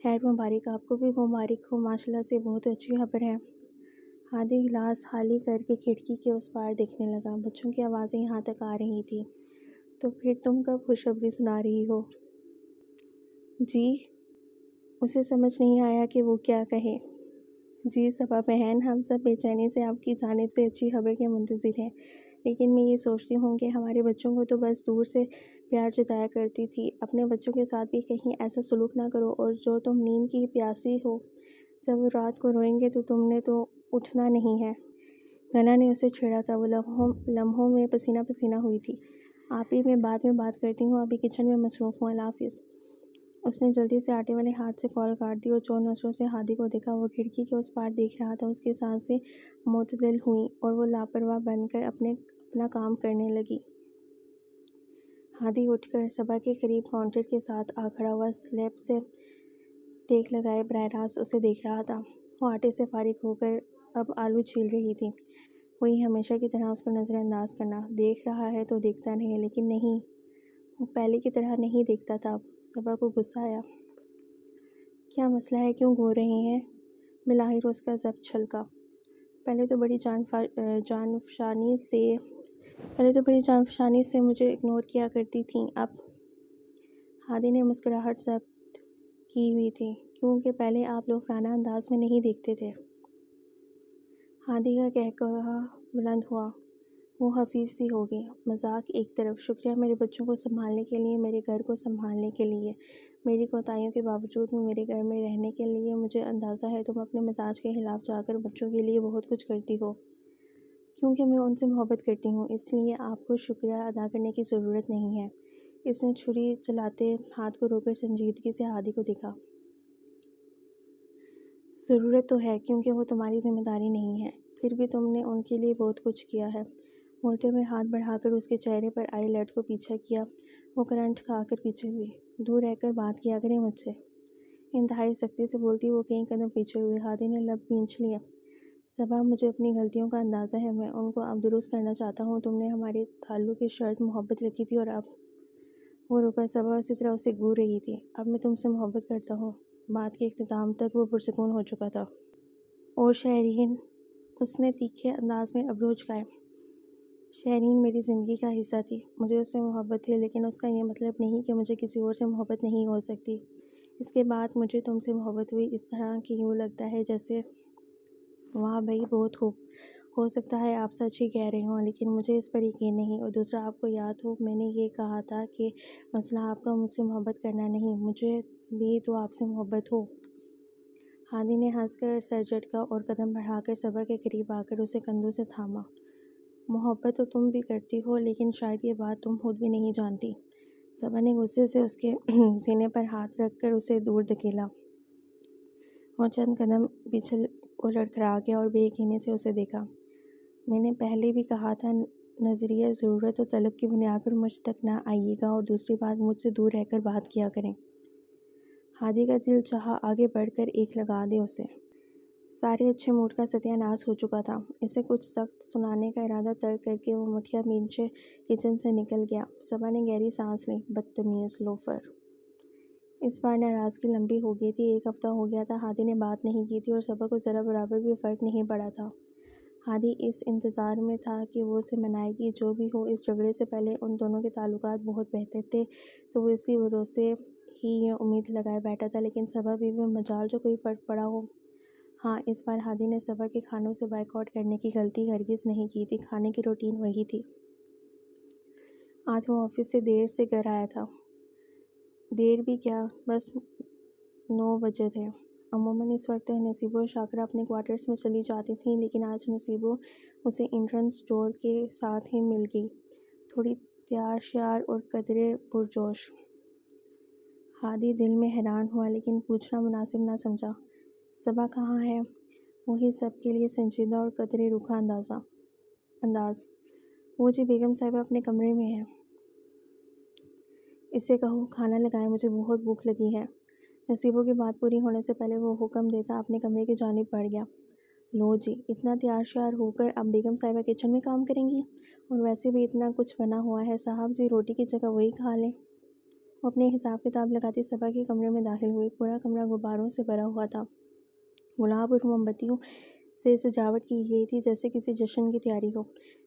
خیر مبارک، آپ کو بھی مبارک ہو، ماشاءاللہ سے بہت اچھی خبر ہے۔ ہادی گلاس خالی کر کے کھڑکی کے اس پار دیکھنے لگا۔ بچوں کی آوازیں یہاں تک آ رہی تھی۔ تو پھر تم کب خوشخبری سنا رہی ہو؟ جی؟ اسے سمجھ نہیں آیا کہ وہ کیا کہے۔ جی صبا بہن، ہم سب بے چینی سے آپ کی جانب سے اچھی خبر کے منتظر ہیں، لیکن میں یہ سوچتی ہوں کہ ہمارے بچوں کو تو بس دور سے پیار جتایا کرتی تھی، اپنے بچوں کے ساتھ بھی کہیں ایسا سلوک نہ کرو۔ اور جو تم نیند کی پیاسی ہو، جب وہ رات کو روئیں گے تو تم نے تو اٹھنا نہیں ہے۔ گنا نے اسے چھیڑا تھا، وہ لمحوں میں پسینہ پسینہ ہوئی تھی۔ آپی، میں بعد میں بات کرتی ہوں، ابھی کچن میں مصروف ہوں، اللہ حافظ۔ اس نے جلدی سے آٹے والے ہاتھ سے کال کاٹ دی اور چور نظروں سے ہادی کو دیکھا۔ وہ کھڑکی کے اس پار دیکھ رہا تھا۔ اس کی سانسیں معتدل ہوئیں اور وہ لاپرواہ بن کر اپنا کام کرنے لگی۔ ہادی اٹھ کر صبا کے قریب کاؤنٹر کے ساتھ آ کھڑا ہوا، سلیب سے ٹیک لگائے براہ راست اسے دیکھ رہا تھا۔ وہ آٹے سے فارغ ہو کر اب آلو چھیل رہی تھی۔ وہی ہمیشہ کی طرح اس کو نظر انداز کرنا۔ دیکھ رہا ہے تو دیکھتا رہے، لیکن نہیں، وہ پہلے کی طرح نہیں دیکھتا تھا اب۔ صبا کو غصہ آیا۔ کیا مسئلہ ہے؟ کیوں گھور رہے ہیں؟ بالآخر اس کا ضبط چھلکا۔ پہلے تو بڑی جان فشانی سے مجھے اگنور کیا کرتی تھیں، اب؟ ہادی نے مسکراہٹ ضبط کی ہوئی تھی۔ کیونکہ پہلے آپ لوفرانہ انداز میں نہیں دیکھتے تھے۔ ہادی کا قہقہہ بلند ہوا۔ وہ خفیف سی ہو گئی۔ مذاق ایک طرف، شکریہ میرے بچوں کو سنبھالنے کے لیے، میرے گھر کو سنبھالنے کے لیے، میری کوتاہیوں کے باوجود بھی میرے گھر میں رہنے کے لیے۔ مجھے اندازہ ہے تم اپنے مزاج کے خلاف جا کر بچوں کے لیے بہت کچھ کرتی ہو۔ کیونکہ میں ان سے محبت کرتی ہوں، اس لیے آپ کو شکریہ ادا کرنے کی ضرورت نہیں ہے۔ اس نے چھری چلاتے ہاتھ کو روک کر سنجیدگی سے ہادی کو دیکھا۔ ضرورت تو ہے، کیونکہ وہ تمہاری ذمہ داری نہیں ہے۔ پھر بھی تم نے ان کے لیے بہت کچھ کیا ہے۔ مڑتے ہوئے ہاتھ بڑھا کر اس کے چہرے پر آئی لٹ کو پیچھا کیا۔ وہ کرنٹ کھا کر پیچھے ہوئی۔ دور رہ کر بات کیا کریں مجھ سے، انتہائی سختی سے بولتی وہ کئی قدم پیچھے ہوئی۔ ہادی نے لب کھینچ لیے۔ صبا، مجھے اپنی غلطیوں کا اندازہ ہے، میں ان کو اب درست کرنا چاہتا ہوں۔ تم نے ہمارے تعلق کی شرط محبت رکھی تھی اور اب… وہ رکا۔ صبا اسی طرح اسے گھور رہی تھی۔ اب میں تم سے محبت کرتا ہوں۔ بات کے اختتام تک وہ پرسکون ہو چکا تھا۔ اور شہرین، اس نے تیکھے انداز میں ابروج گائے، شہرین میری زندگی کا حصہ تھی۔ مجھے اس سے محبت تھی، لیکن اس کا یہ مطلب نہیں کہ مجھے کسی اور سے محبت نہیں ہو سکتی۔ اس کے بعد مجھے تم سے محبت ہوئی، اس طرح کہ یوں لگتا ہے جیسے… واہ بھئی، بہت خوب۔ ہو سکتا ہے آپ سچ ہی کہہ رہے ہوں، لیکن مجھے اس پر یقین نہیں۔ اور دوسرا، آپ کو یاد ہو میں نے یہ کہا تھا کہ مسئلہ آپ کا مجھ سے محبت کرنا نہیں، مجھے بھی تو آپ سے محبت ہو۔ ہادی نے ہنس کر سر جھٹکا اور قدم بڑھا کر صبا کے قریب آ کر اسے کندھوں سے تھاما۔ محبت تو تم بھی کرتی ہو، لیکن شاید یہ بات تم خود بھی نہیں جانتی۔ صبا نے غصے سے اس کے سینے پر ہاتھ رکھ کر اسے دور دھکیلا اور چند قدم پیچھے کو لڑکھڑا گیا اور بے یقینی سے اسے دیکھا۔ میں نے پہلے بھی کہا تھا نظریہ ضرورت و طلب کی بنیاد پر مجھ تک نہ آئیے گا، اور دوسری بات مجھ سے دور رہ کر بات کیا کریں۔ ہادی کا دل چاہا آگے بڑھ کر ایک لگا دے اسے۔ سارے اچھے موڈ کا ستیہ ناش ہو چکا تھا۔ اسے کچھ سخت سنانے کا ارادہ ترک کر کے وہ مٹھیا پیچھے کچن سے نکل گیا۔ صبا نے گہری سانس لی۔ بدتمیز لوفر! اس بار ناراضگی لمبی ہو گئی تھی۔ ایک ہفتہ ہو گیا تھا ہادی نے بات نہیں کی تھی اور صبا کو ذرا برابر بھی فرق نہیں پڑا تھا۔ ہادی اس انتظار میں تھا کہ وہ اسے منائے گی۔ جو بھی ہو، اس جھگڑے سے پہلے ان دونوں کے تعلقات بہت بہتر تھے، تو وہ اسی بھروسے ہی یہ امید لگائے بیٹھا تھا۔ لیکن صبا بیوی مجال جو کوئی فرق پڑا ہو۔ ہاں، اس بار ہادی نے صبا کے کھانوں سے بائیکاٹ کرنے کی غلطی ہرگز نہیں کی تھی۔ کھانے کی روٹین وہی تھی۔ آج وہ آفس سے دیر سے گھر آیا تھا۔ دیر بھی کیا، بس 9 بجے تھے۔ عموماً اس وقت نصیبو اور شاکرہ اپنے کوارٹرز میں چلی جاتی تھیں، لیکن آج نصیبو اسے انٹرنس ڈور کے ساتھ ہی مل گئی، تھوڑی تیار شیار اور قدرے پرجوش۔ ہادی دل میں حیران ہوا، لیکن پوچھنا مناسب نہ سمجھا۔ صبا کہاں ہے؟ وہی سب کے لیے سنجیدہ اور قدرے روکھا انداز۔ وہ جی بیگم صاحبہ اپنے کمرے میں ہیں۔ اسے کہو کھانا لگائے، مجھے بہت بھوک لگی ہے۔ نصیبو کی بات پوری ہونے سے پہلے وہ حکم دیتا اپنے کمرے کی جانب بڑھ گیا۔ لو جی، اتنا تیار شیار ہو کر اب بیگم صاحبہ کچن میں کام کریں گی؟ اور ویسے بھی اتنا کچھ بنا ہوا ہے، صاحب جی روٹی کی جگہ وہی کھا لیں۔ وہ اپنے حساب کتاب لگاتی صبا کے کمرے میں داخل ہوئی۔ پورا کمرہ غباروں سے بھرا ہوا تھا۔ گلاب اور موم بتیوں سے سجاوٹ کی گئی تھی جیسے کسی جشن کی تیاری ہو۔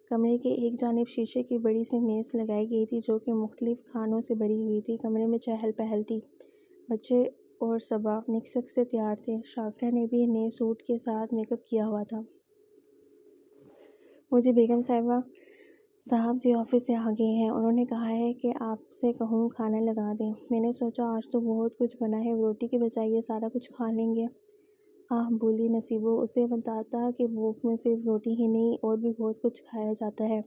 کمرے کے ایک جانب شیشے کی بڑی سی میز لگائی گئی تھی جو کہ مختلف کھانوں سے بھری ہوئی تھی۔ کمرے میں چہل پہل تھی۔ بچے اور صبا نکسک سے تیار تھے۔ شاکرہ نے بھی نئے سوٹ کے ساتھ میک اپ کیا ہوا تھا۔ مجھے بیگم صاحبہ، صاحب جی آفس سے آ گئے ہیں، انہوں نے کہا ہے کہ آپ سے کہوں کھانا لگا دیں۔ میں نے سوچا آج تو بہت کچھ بنا ہے، روٹی کے بجائے یہ سارا کچھ کھا لیں گے۔ آہ بولی نصیبو، اسے بتاتا کہ بھوک میں صرف روٹی ہی نہیں اور بھی بہت کچھ کھایا جاتا ہے،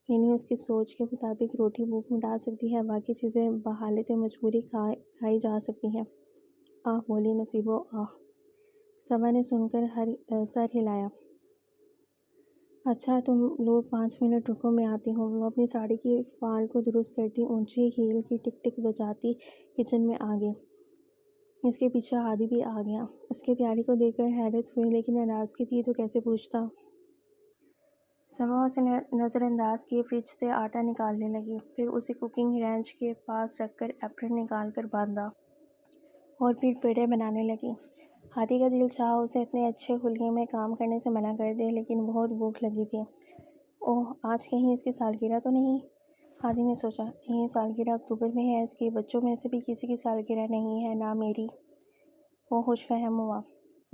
یعنی اس کی سوچ کے مطابق روٹی بھوک مٹا سکتی ہے، باقی چیزیں بحالت مجبوری کھائی جا سکتی ہیں۔ آہ بولی نصیبو، آہ! صبا نے سن کر سر ہلایا۔ اچھا تم لوگ 5 منٹ رکو، میں آتی ہوں۔ وہ اپنی ساڑی کی فال کو درست کرتی اونچی ہیل کی ٹک ٹک بجاتی کچن میں آ گئی۔ اس کے پیچھے ہادی بھی آ گیا۔ اس کی تیاری کو دیکھ کر حیرت ہوئی، لیکن ناراضگی تھی تو کیسے پوچھتا۔ صبا اسے نظر انداز کیے فریج سے آٹا نکالنے لگی، پھر اسے کوکنگ رینج کے پاس رکھ کر ایپرن نکال کر باندھا اور پھر پیڑے بنانے لگی۔ ہادی کا دل چاہا اسے اتنے اچھے خلیے میں کام کرنے سے منع کر دے، لیکن بہت بھوک لگی تھی۔ اوہ، آج کہیں اس کی سالگرہ تو نہیں؟ ہادی نے سوچا۔ نہیں، سالگرہ اکتوبر میں ہے اس کی۔ بچوں میں سے بھی کسی کی سالگرہ نہیں ہے، نہ میری۔ وہ خوش فہم ہوا۔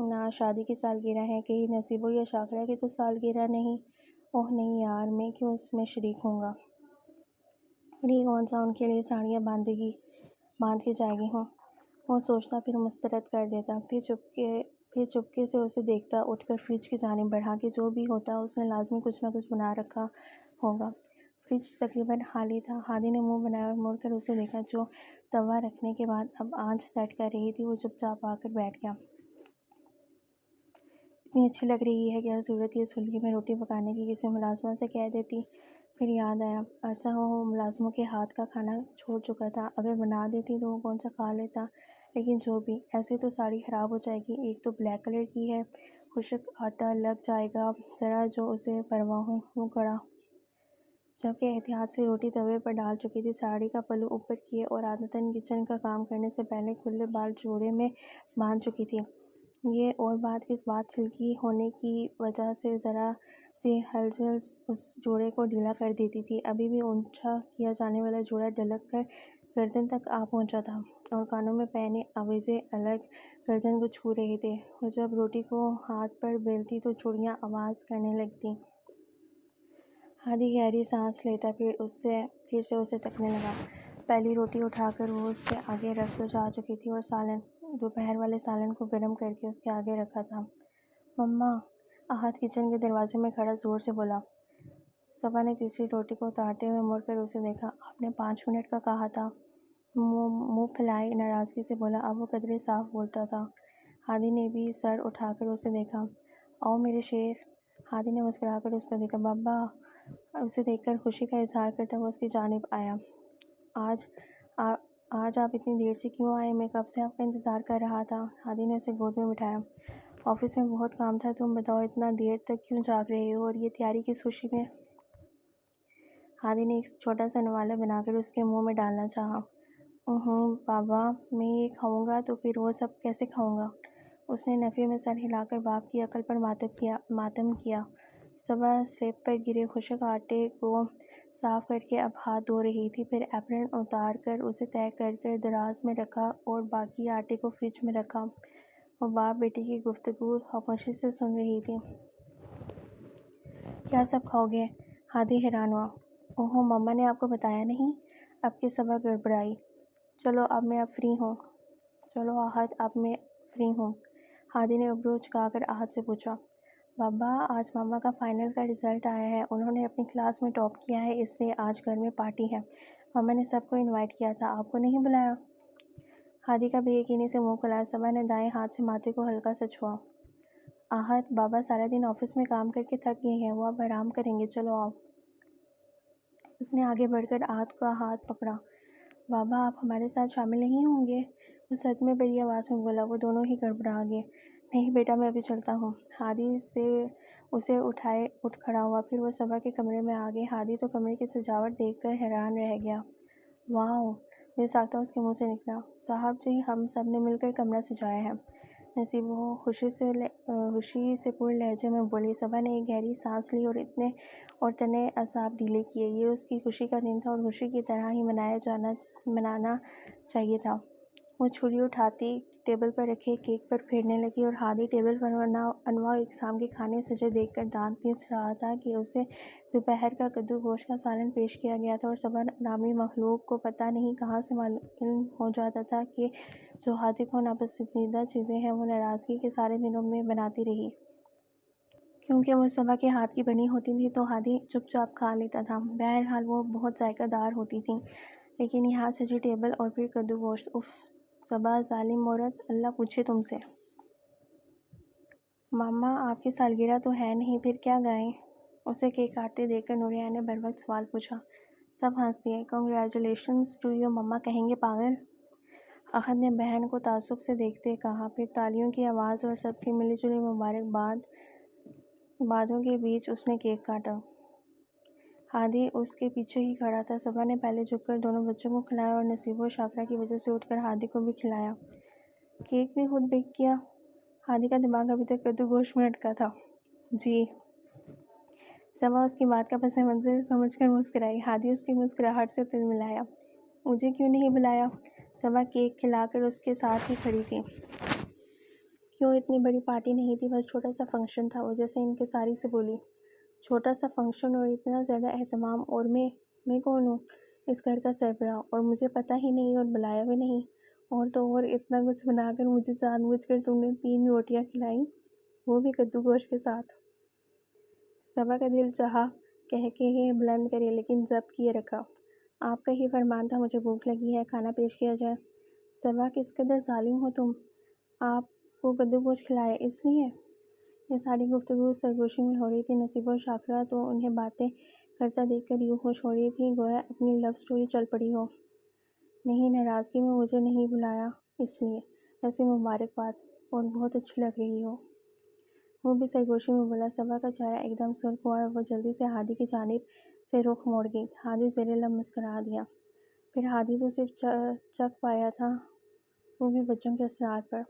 نہ شادی کی سالگرہ ہے، کہیں نصیبو یا شاکرہ کی تو سالگرہ نہیں؟ اوہ نہیں یار، میں کیوں اس میں شریک ہوں گا؟ اور یہ کون سا ان کے لیے ساڑیاں باندھ کے جائے گی ہوں؟ وہ سوچتا، پھر مسترد کر دیتا، پھر چپکے سے اسے دیکھتا، اٹھ کر فریج کی جانب بڑھا کہ جو بھی ہوتا اس نے لازمی کچھ نہ کچھ بنا رکھا ہوگا۔ فریج تقریباً خالی تھا۔ ہادی نے منہ بنایا اور مڑ کر اسے دیکھا جو توا رکھنے کے بعد اب آنچ سیٹ کر رہی تھی۔ وہ چپ چاپ آ کر بیٹھ گیا۔ اتنی اچھی لگ رہی ہے، کیا ضرورت تھی اس خلیے میں روٹی پکانے کی؟ کسی ملازمہ سے کہہ دیتی۔ پھر یاد آیا، عرصہ ہوا وہ ملازموں کے ہاتھ کا کھانا چھوڑ چکا تھا۔ اگر بنا دیتی تو وہ کون سا کھا لیتا۔ لیکن جو بھی، ایسے تو ساڑی خراب ہو جائے گی، ایک تو بلیک کلر کی ہے، خشک آٹا لگ جائے گا، ذرا جو اسے پرواہ ہو وہ کڑا۔ جبکہ احتیاط سے روٹی توے پر ڈال چکی تھی، ساڑی کا پلو اوپر کیے اور عادتاً کچن کا کام کرنے سے پہلے کھلے بال جوڑے میں باندھ چکی تھی۔ یہ اور بات کس بات، سلکی ہونے کی وجہ سے ذرا سی ہلچل اس جوڑے کو ڈھیلا کر دیتی تھی۔ ابھی بھی اونچا کیا جانے والا جوڑا ڈھلک کر گردن تک آ پہنچا تھا اور کانوں میں پہنے آویزے الگ گردن کو چھو رہے تھے۔ وہ جب روٹی کو ہاتھ پر بیلتی تو چوڑیاں آواز کرنے لگتیں۔ ہادی گہری سانس لیتا، پھر سے اسے تکنے لگا۔ پہلی روٹی اٹھا کر وہ اس کے آگے رکھ جا چکی تھی اور دوپہر والے سالن کو گرم کر کے اس کے آگے رکھا تھا۔ مما! احد کچن کے دروازے میں کھڑا زور سے بولا۔ صبا نے تیسری روٹی کو اتارتے ہوئے مڑ کر اسے دیکھا۔ آپ نے 5 منٹ کا کہا تھا، منہ پھیلائے ناراضگی سے بولا۔ اب وہ قدرے صاف بولتا تھا۔ ہادی نے بھی سر اٹھا کر اسے دیکھا۔ آؤ میرے شیر۔ ہادی نے مسکرا کر اس کو دیکھا۔ بابا اسے دیکھ کر خوشی کا اظہار کرتا ہوا اس کی جانب آیا۔ آج آپ اتنی دیر سے کیوں آئے؟ میں کب سے آپ کا انتظار کر رہا تھا۔ ہادی نے اسے گود میں بٹھایا۔ آفس میں بہت کام تھا، تم بتاؤ اتنا دیر تک کیوں جاگ رہے ہو، اور یہ تیاری کس خوشی میں؟ ہادی نے ایک چھوٹا سا نوالا بنا کر اس کے منہ میں ڈالنا چاہا۔ بابا میں یہ کھاؤں گا تو پھر وہ سب کیسے کھاؤں گا؟ اس نے نفی میں سر ہلا کر باپ کی عقل پر ماتم کیا۔ صبا سلیب پر گرے خشک آٹے کو صاف کر کے اب ہاتھ دھو رہی تھی، پھر ایپرن اتار کر اسے طے کر دراز میں رکھا اور باقی آٹے کو فریج میں رکھا۔ وہ باپ بیٹی کی گفتگو خاموشی سے سن رہی تھی۔ کیا سب کھاؤ گے؟ ہادی حیران ہوا۔ اوہو، مما نے آپ کو بتایا نہیں؟ اب کی صبا گڑبڑائی۔ چلو اب میں فری ہوں۔ چلو احد، اب میں فری ہوں۔ ہادی نے ابرو چکا کر احد سے پوچھا۔ بابا آج ماما کا فائنل کا رزلٹ آیا ہے، انہوں نے اپنی کلاس میں ٹاپ کیا ہے، اس لیے آج گھر میں پارٹی ہے۔ ماما نے سب کو انوائٹ کیا تھا، آپ کو نہیں بلایا؟ ہادی کا بے یقینی سے منہ کھلا۔ صبا نے دائیں ہاتھ سے ماتھے کو ہلکا سا چھوا۔ احد، بابا سارا دن آفس میں کام کر کے تھک گئے ہیں، وہ اب آرام کریں گے، چلو آؤ۔ اس نے آگے بڑھ کر احد کا ہاتھ پکڑا۔ بابا آپ ہمارے ساتھ شامل نہیں ہوں گے؟ وہ صدمے بھری آواز میں بولا۔ وہ دونوں ہی گڑبڑا گئے۔ نہیں بیٹا، میں ابھی چلتا ہوں۔ ہادی اسے اٹھائے اٹھ کھڑا ہوا، پھر وہ صبا کے کمرے میں آ گئے۔ ہادی تو کمرے کی سجاوٹ دیکھ کر حیران رہ گیا۔ واؤ، بے ساختہ اس کے منہ سے نکلا۔ صاحب جی، ہم سب نے مل کر کمرہ سجایا ہے، نصیبہ خوشی سے پر لہجے میں بولی۔ صبا نے ایک گہری سانس لی اور تنے اعصاب ڈھیلے کیے۔ یہ اس کی خوشی کا دن تھا اور خوشی کی طرح ہی منانا چاہیے تھا۔ وہ چھری اٹھاتی ٹیبل پر رکھے کیک پر پھیرنے لگی اور ہادی ٹیبل پر انواع و اقسام کے کھانے سجے دیکھ کر دانت پیس رہا تھا کہ اسے دوپہر کا کدو گوشت کا سالن پیش کیا گیا تھا، اور صبا نامی مخلوق کو پتہ نہیں کہاں سے علم ہو جاتا تھا کہ جو ہادی کو ناپسندیدہ چیزیں ہیں وہ ناراضگی کے سارے دنوں میں بناتی رہی۔ کیونکہ وہ صبا کے ہاتھ کی بنی ہوتی تھی تو ہادی چپ چاپ کھا لیتا تھا۔ بہرحال وہ بہت ذائقہ دار ہوتی تھیں، لیکن یہاں سجی ٹیبل اور پھر کدو گوشت، اف صبا ظالم عورت، اللہ پوچھے تم سے۔ ماما آپ کی سالگرہ تو ہے نہیں، پھر کیا گائیں؟ اسے کیک کاٹتے دیکھ کر نوریہ نے بروقت سوال پوچھا۔ سب ہنس دیے۔ کنگریچولیشنز ٹو یو مما کہیں گے پاگل؟ احد نے بہن کو تعصب سے دیکھتے کہا، پھر تالیوں کی آواز اور سب کی ملی جلی مبارک بادوں کے بیچ اس نے کیک کاٹا۔ ہادی اس کے پیچھے ہی کھڑا تھا۔ صبا نے پہلے جھک کر دونوں بچوں کو کھلایا اور نصیبہ و شاکرہ کی وجہ سے اٹھ کر ہادی کو بھی کھلایا۔ کیک بھی خود بیک کیا؟ ہادی کا دماغ ابھی تک کدو گوشت میں اٹکا تھا۔ جی۔ صبا اس کی بات کا پس منظر سمجھ کر مسکرائی۔ ہادی اس کی مسکراہٹ سے تل ملایا۔ مجھے کیوں نہیں بلایا؟ صبا کیک کھلا کر اس کے ساتھ ہی کھڑی تھی۔ کیوں اتنی بڑی پارٹی نہیں تھی، بس چھوٹا سا فنکشن تھا، وہ جیسے انکساری سے بولی۔ چھوٹا سا فنکشن اور اتنا زیادہ اہتمام، اور میں کون ہوں؟ اس گھر کا سربراہ، اور مجھے پتہ ہی نہیں اور بلایا بھی نہیں، اور تو اور اتنا کچھ بنا کر مجھے جان بوجھ کر تم نے 3 روٹیاں کھلائیں، وہ بھی کدو گوشت کے ساتھ۔ صبا کا دل چاہا کہہ کے ہی بلند کرے، لیکن ضبط کیے رکھا۔ آپ کا ہی فرمان تھا، مجھے بھوک لگی ہے، کھانا پیش کیا جائے۔ صبا کس قدر ظالم ہو تم، آپ کو کدو گوشت کھلایا اس لیے؟ یہ ساری گفتگو سرگوشی میں ہو رہی تھی۔ نصیبہ و شاکرہ تو انہیں باتیں کرتا دیکھ کر یوں خوش ہو رہی تھی گویا اپنی لو سٹوری چل پڑی ہو۔ نہیں، ناراضگی میں مجھے نہیں بلایا اس لیے، ایسی مبارکباد، اور بہت اچھی لگ رہی ہو۔ وہ بھی سرگوشی میں بولا۔ صبا کا چہرہ ایک دم سرخ ہوا اور وہ جلدی سے ہادی کی جانب سے رخ موڑ گئی۔ ہادی زیر لب مسکرا دیا۔ پھر ہادی تو صرف چکھ پایا تھا، وہ بھی بچوں کے اصرار پر،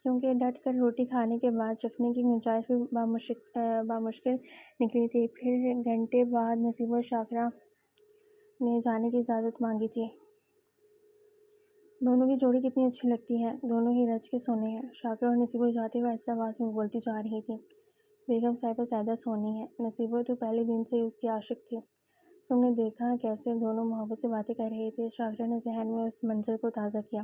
کیونکہ ڈٹ کر روٹی کھانے کے بعد چکھنے کی گنجائش بھی بامشکل نکلی تھی۔ پھر گھنٹے بعد نصیبہ و شاکرہ نے جانے کی اجازت مانگی تھی۔ دونوں کی جوڑی کتنی اچھی لگتی ہے، دونوں ہی رچ کے سونے ہیں، شاکرہ اور نصیبہ جاتے ہوئے آہستہ آواز میں بولتی جا رہی تھی۔ بیگم صاحبہ زیادہ سونی ہے، نصیبہ تو پہلے دن سے ہی اس کی عاشق تھی۔ تم نے دیکھا کیسے دونوں محبت سے باتیں کر رہے تھے؟ شاکرہ نے ذہن میں اس منظر کو تازہ کیا۔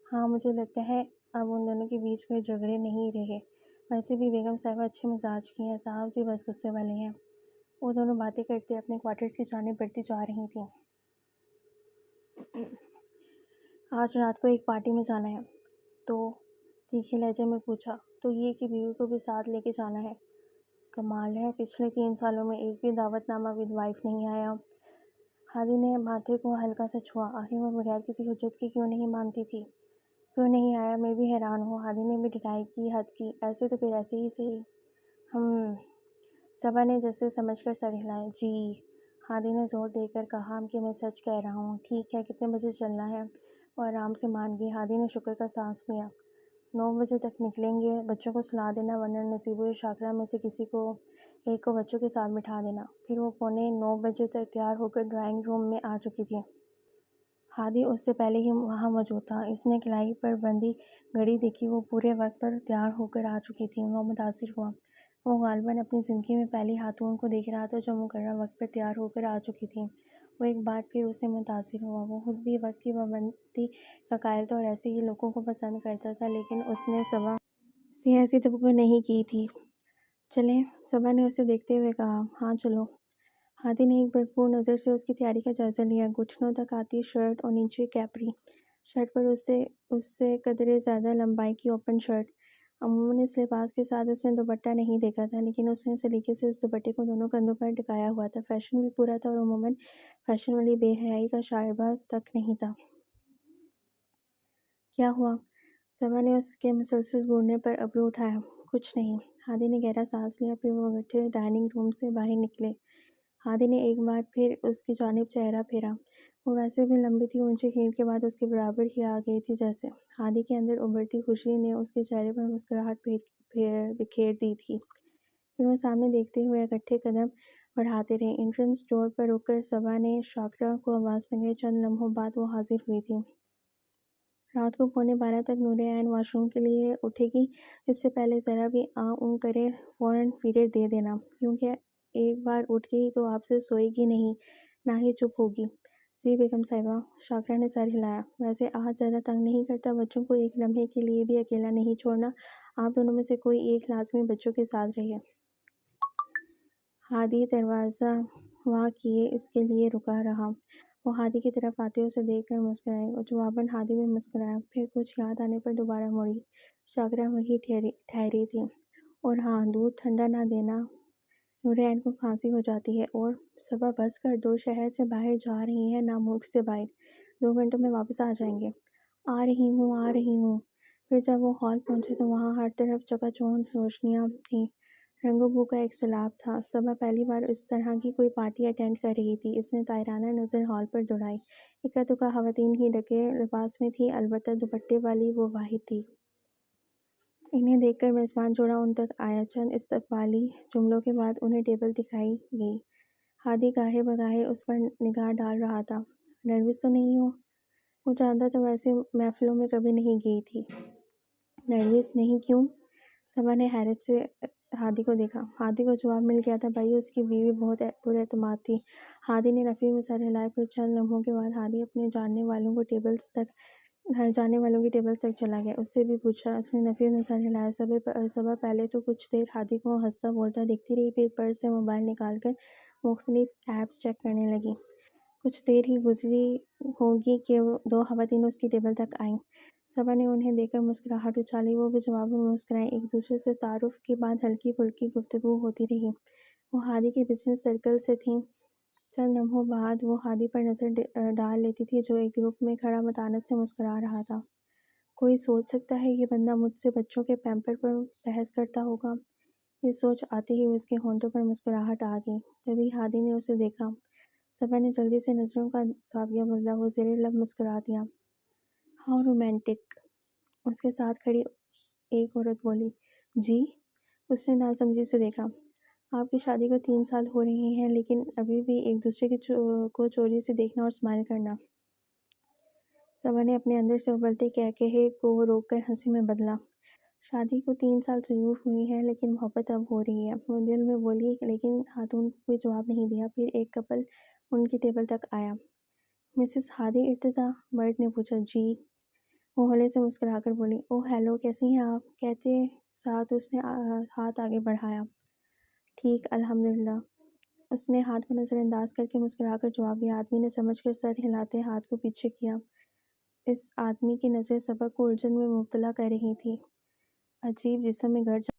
ہاں، مجھے لگتا ہے اب ان دونوں کے بیچ کوئی جھگڑے نہیں رہے۔ ویسے بھی بیگم صاحبہ اچھے مزاج کی ہیں، صاحب جی بس غصے والے ہیں۔ وہ دونوں باتیں کرتے اپنے کوارٹرز کی جانب بڑھتی جا رہی تھیں۔ آج رات کو ایک پارٹی میں جانا ہے، تو تیکھے لہجے میں پوچھا۔ تو یہ کہ بیوی کو بھی ساتھ لے کے جانا ہے؟ کمال ہے، پچھلے 3 سالوں میں ایک بھی دعوت نامہ ود وائف نہیں آیا۔ ہادی نے ماتھے کو ہلکا سا چھوا، آخر وہ بغیر کسی حجت کے کیوں نہیں مانتی تھی؟ کیوں نہیں آیا؟ میں بھی حیران ہوں۔ ہادی نے بھی ڈٹائی کی، حد کی۔ ایسے تو پھر ایسے ہی صحیح۔ صبا نے جیسے سمجھ کر سر ہلایا۔ جی ہادی نے زور دے کر کہا کہ میں سچ کہہ رہا ہوں۔ ٹھیک ہے، کتنے بجے چلنا ہے؟ وہ آرام سے مان گئی۔ ہادی نے شکر کا سانس لیا۔ 9 بجے تک نکلیں گے، بچوں کو سلا دینا، ورنہ نصیب و شاکرہ میں سے کسی کو ایک کو بچوں کے ساتھ بٹھا دینا۔ پھر وہ 8:45 بجے تک تیار ہو کر ڈرائنگ روم میں آ چکی تھی۔ ہادی اس سے پہلے ہی وہاں موجود تھا۔ اس نے کلائی پر بندھی گھڑی دیکھی، وہ پورے وقت پر تیار ہو کر آ چکی تھی۔ وہ متاثر ہوا۔ وہ غالباً اپنی زندگی میں پہلی خاتون کو دیکھ رہا تھا جو مقررہ وقت پر تیار ہو کر آ چکی تھی۔ وہ ایک بار پھر اس سے متاثر ہوا۔ وہ خود بھی وقت کی پابندی کا قائل تھا اور ایسے ہی لوگوں کو پسند کرتا تھا، لیکن اس نے صبا سے ایسی توقع نہیں کی تھی۔ چلیں؟ صبا نے اسے دیکھتے ہوئے کہا۔ ہاں چلو۔ ہادی نے ایک بھرپور نظر سے اس کی تیاری کا جائزہ لیا۔ گھٹنوں تک آتی شرٹ اور نیچے کیپری۔ شرٹ پر اس سے قدرے زیادہ لمبائی کی اوپن شرٹ۔ عموماً اس لباس کے ساتھ اس نے دوپٹہ نہیں دیکھا تھا، لیکن اس نے سلیقے سے اس دوپٹے کو دونوں کندھوں پر ٹکایا ہوا تھا۔ فیشن بھی پورا تھا اور عموماً فیشن والی بے حیائی کا شائبہ تک نہیں تھا۔ کیا ہوا؟ صبا نے اس کے مسلسل گھورنے پر ابرو اٹھایا۔ کچھ نہیں۔ ہادی نے گہرا سانس لیا، پھر وہ اکٹھے ڈائننگ روم سے باہر نکلے۔ ہادی نے ایک بار پھر اس کی جانب چہرہ پھیرا۔ وہ ویسے بھی لمبی تھی، اونچے ہیل کے بعد اس کے برابر ہی آ گئی تھی جیسے۔ ہادی کے اندر ابھرتی خوشی نے اس کے چہرے پر مسکراہٹ بکھیر دی تھی۔ پھر وہ سامنے دیکھتے ہوئے اکٹھے قدم بڑھاتے رہے۔ انٹرنس ڈور پر رک کر صبا نے شاکرہ کو آواز لگائی۔ چند لمحوں بعد وہ حاضر ہوئی تھی۔ رات کو 11:15 تک نور عین واش روم کے لیے اٹھے گی۔ اس سے پہلے ذرا بھی آں اوں کرے فوراً فیڈر دے دینا، کیونکہ ایک بار اٹھ گئی تو آپ سے سوئے گی نہیں، نہ ہی چپ ہوگی۔ جی بیگم صاحبہ۔ شاکرہ نے سر ہلایا۔ ویسے آج زیادہ تنگ نہیں کرتا؟ بچوں کو ایک لمحے کے لیے بھی اکیلا نہیں چھوڑنا۔ آپ دونوں میں سے کوئی ایک لازمی بچوں کے ساتھ رہے۔ ہادی دروازہ وا کیے اس کے لیے رکا رہا۔ وہ ہادی کی طرف آتے اسے دیکھ کر مسکرائی اور جواباً ہادی بھی مسکرایا۔ پھر کچھ یاد آنے پر دوبارہ مڑی۔ شاکرہ وہیں ٹھہری تھی۔ اور ہاں، دودھ ٹھنڈا نہ دینا، نور عین کو کھانسی ہو جاتی ہے۔ اور صبا بس کر دو، شہر سے باہر جا رہی ہیں، نہ ملک سے باہر۔ 2 گھنٹوں میں واپس آ جائیں گے۔ آ رہی ہوں۔ پھر جب وہ ہال پہنچے تو وہاں ہر طرف چکا چوندھ روشنیاں تھیں، رنگ و بو کا ایک سیلاب تھا۔ صبا پہلی بار اس طرح کی کوئی پارٹی اٹینڈ کر رہی تھی۔ اس نے طائرانہ نظر ہال پر دوڑائی۔ اکا دکا خواتین ہی ڈھکے لباس میں تھیں، البتہ دوپٹے والی وہ واحد تھی۔ انہیں دیکھ کر میزبان جوڑا ان تک آیا۔ چند استقبالی جملوں کے بعد انہیں ٹیبل دکھائی گئی۔ ہادی گاہے بگاہے اس پر نگاہ ڈال رہا تھا۔ نروس تو نہیں ہو؟ وہ جانتا تھا وہ ایسی محفلوں میں کبھی نہیں گئی تھی۔ نروس نہیں؟ کیوں؟ صبا نے حیرت سے ہادی کو دیکھا۔ ہادی کو جواب مل گیا تھا، بھائی اس کی بیوی بہت پر اعتماد تھی۔ ہادی نے نفی میں سر ہلایا۔ پھر چند لمحوں کے بعد ہادی اپنے جاننے والوں کی ٹیبلز تک چلا گیا۔ اس سے بھی پوچھا۔ اس نے نفی میں سر ہلایا۔ صبا پہلے تو کچھ دیر ہادی کو ہنستا بولتا دیکھتی رہی، پھر پرس سے موبائل نکال کر مختلف ایپس چیک کرنے لگی۔ کچھ دیر ہی گزری ہوگی کہ 2 خواتین اس کی ٹیبل تک آئیں۔ صبا نے انہیں دیکھ کر مسکراہٹ اچھالی۔ وہ بھی جواباً مسکرائیں۔ ایک دوسرے سے تعارف کے بعد ہلکی پھلکی گفتگو ہوتی رہی۔ وہ ہادی کے بزنس سرکل سے تھیں۔ چند لمحوں بعد وہ ہادی پر نظر ڈال لیتی تھی جو ایک گروپ میں کھڑا متانت سے مسکرا رہا تھا۔ کوئی سوچ سکتا ہے یہ بندہ مجھ سے بچوں کے پیمپر پر بحث کرتا ہوگا؟ یہ سوچ آتے ہی اس کے ہونٹوں پر مسکراہٹ آ گئی۔ تبھی ہادی نے اسے دیکھا۔ صبا نے جلدی سے نظروں کا زاویہ بدلا۔ وہ زیر لب مسکرا دیا۔ How romantic. اس کے ساتھ کھڑی ایک عورت بولی۔ جی؟ اس نے ناسمجھی سے دیکھا۔ آپ کی شادی کو 3 سال ہو رہے ہیں، لیکن ابھی بھی ایک دوسرے کو چوری سے دیکھنا اور اسمائل کرنا۔ صبا نے اپنے اندر سے ابلتے قہقہے کو روک کر ہنسی میں بدلا۔ شادی کو 3 سال ضرور ہوئے ہیں، لیکن محبت اب ہو رہی ہے، وہ دل میں بولی، لیکن خاتون کو کوئی جواب نہیں دیا۔ پھر ایک کپل ان کی ٹیبل تک آیا۔ مسز ہادی ارتضیٰ؟ مرد نے پوچھا۔ جی؟ وہ ہولے سے مسکرا کر بولی۔ اوہ ہیلو، کیسی ہیں آپ؟ کہتے ساتھ اس نے ہاتھ آگے بڑھایا۔ ٹھیک الحمدللہ۔ اس نے ہاتھ کو نظر انداز کر کے مسکرا کر جواب دیا۔ آدمی نے سمجھ کر سر ہلاتے ہاتھ کو پیچھے کیا۔ اس آدمی کی نظریں سبق کو الجھن میں مبتلا کر رہی تھیں۔ عجیب جسم میں گھر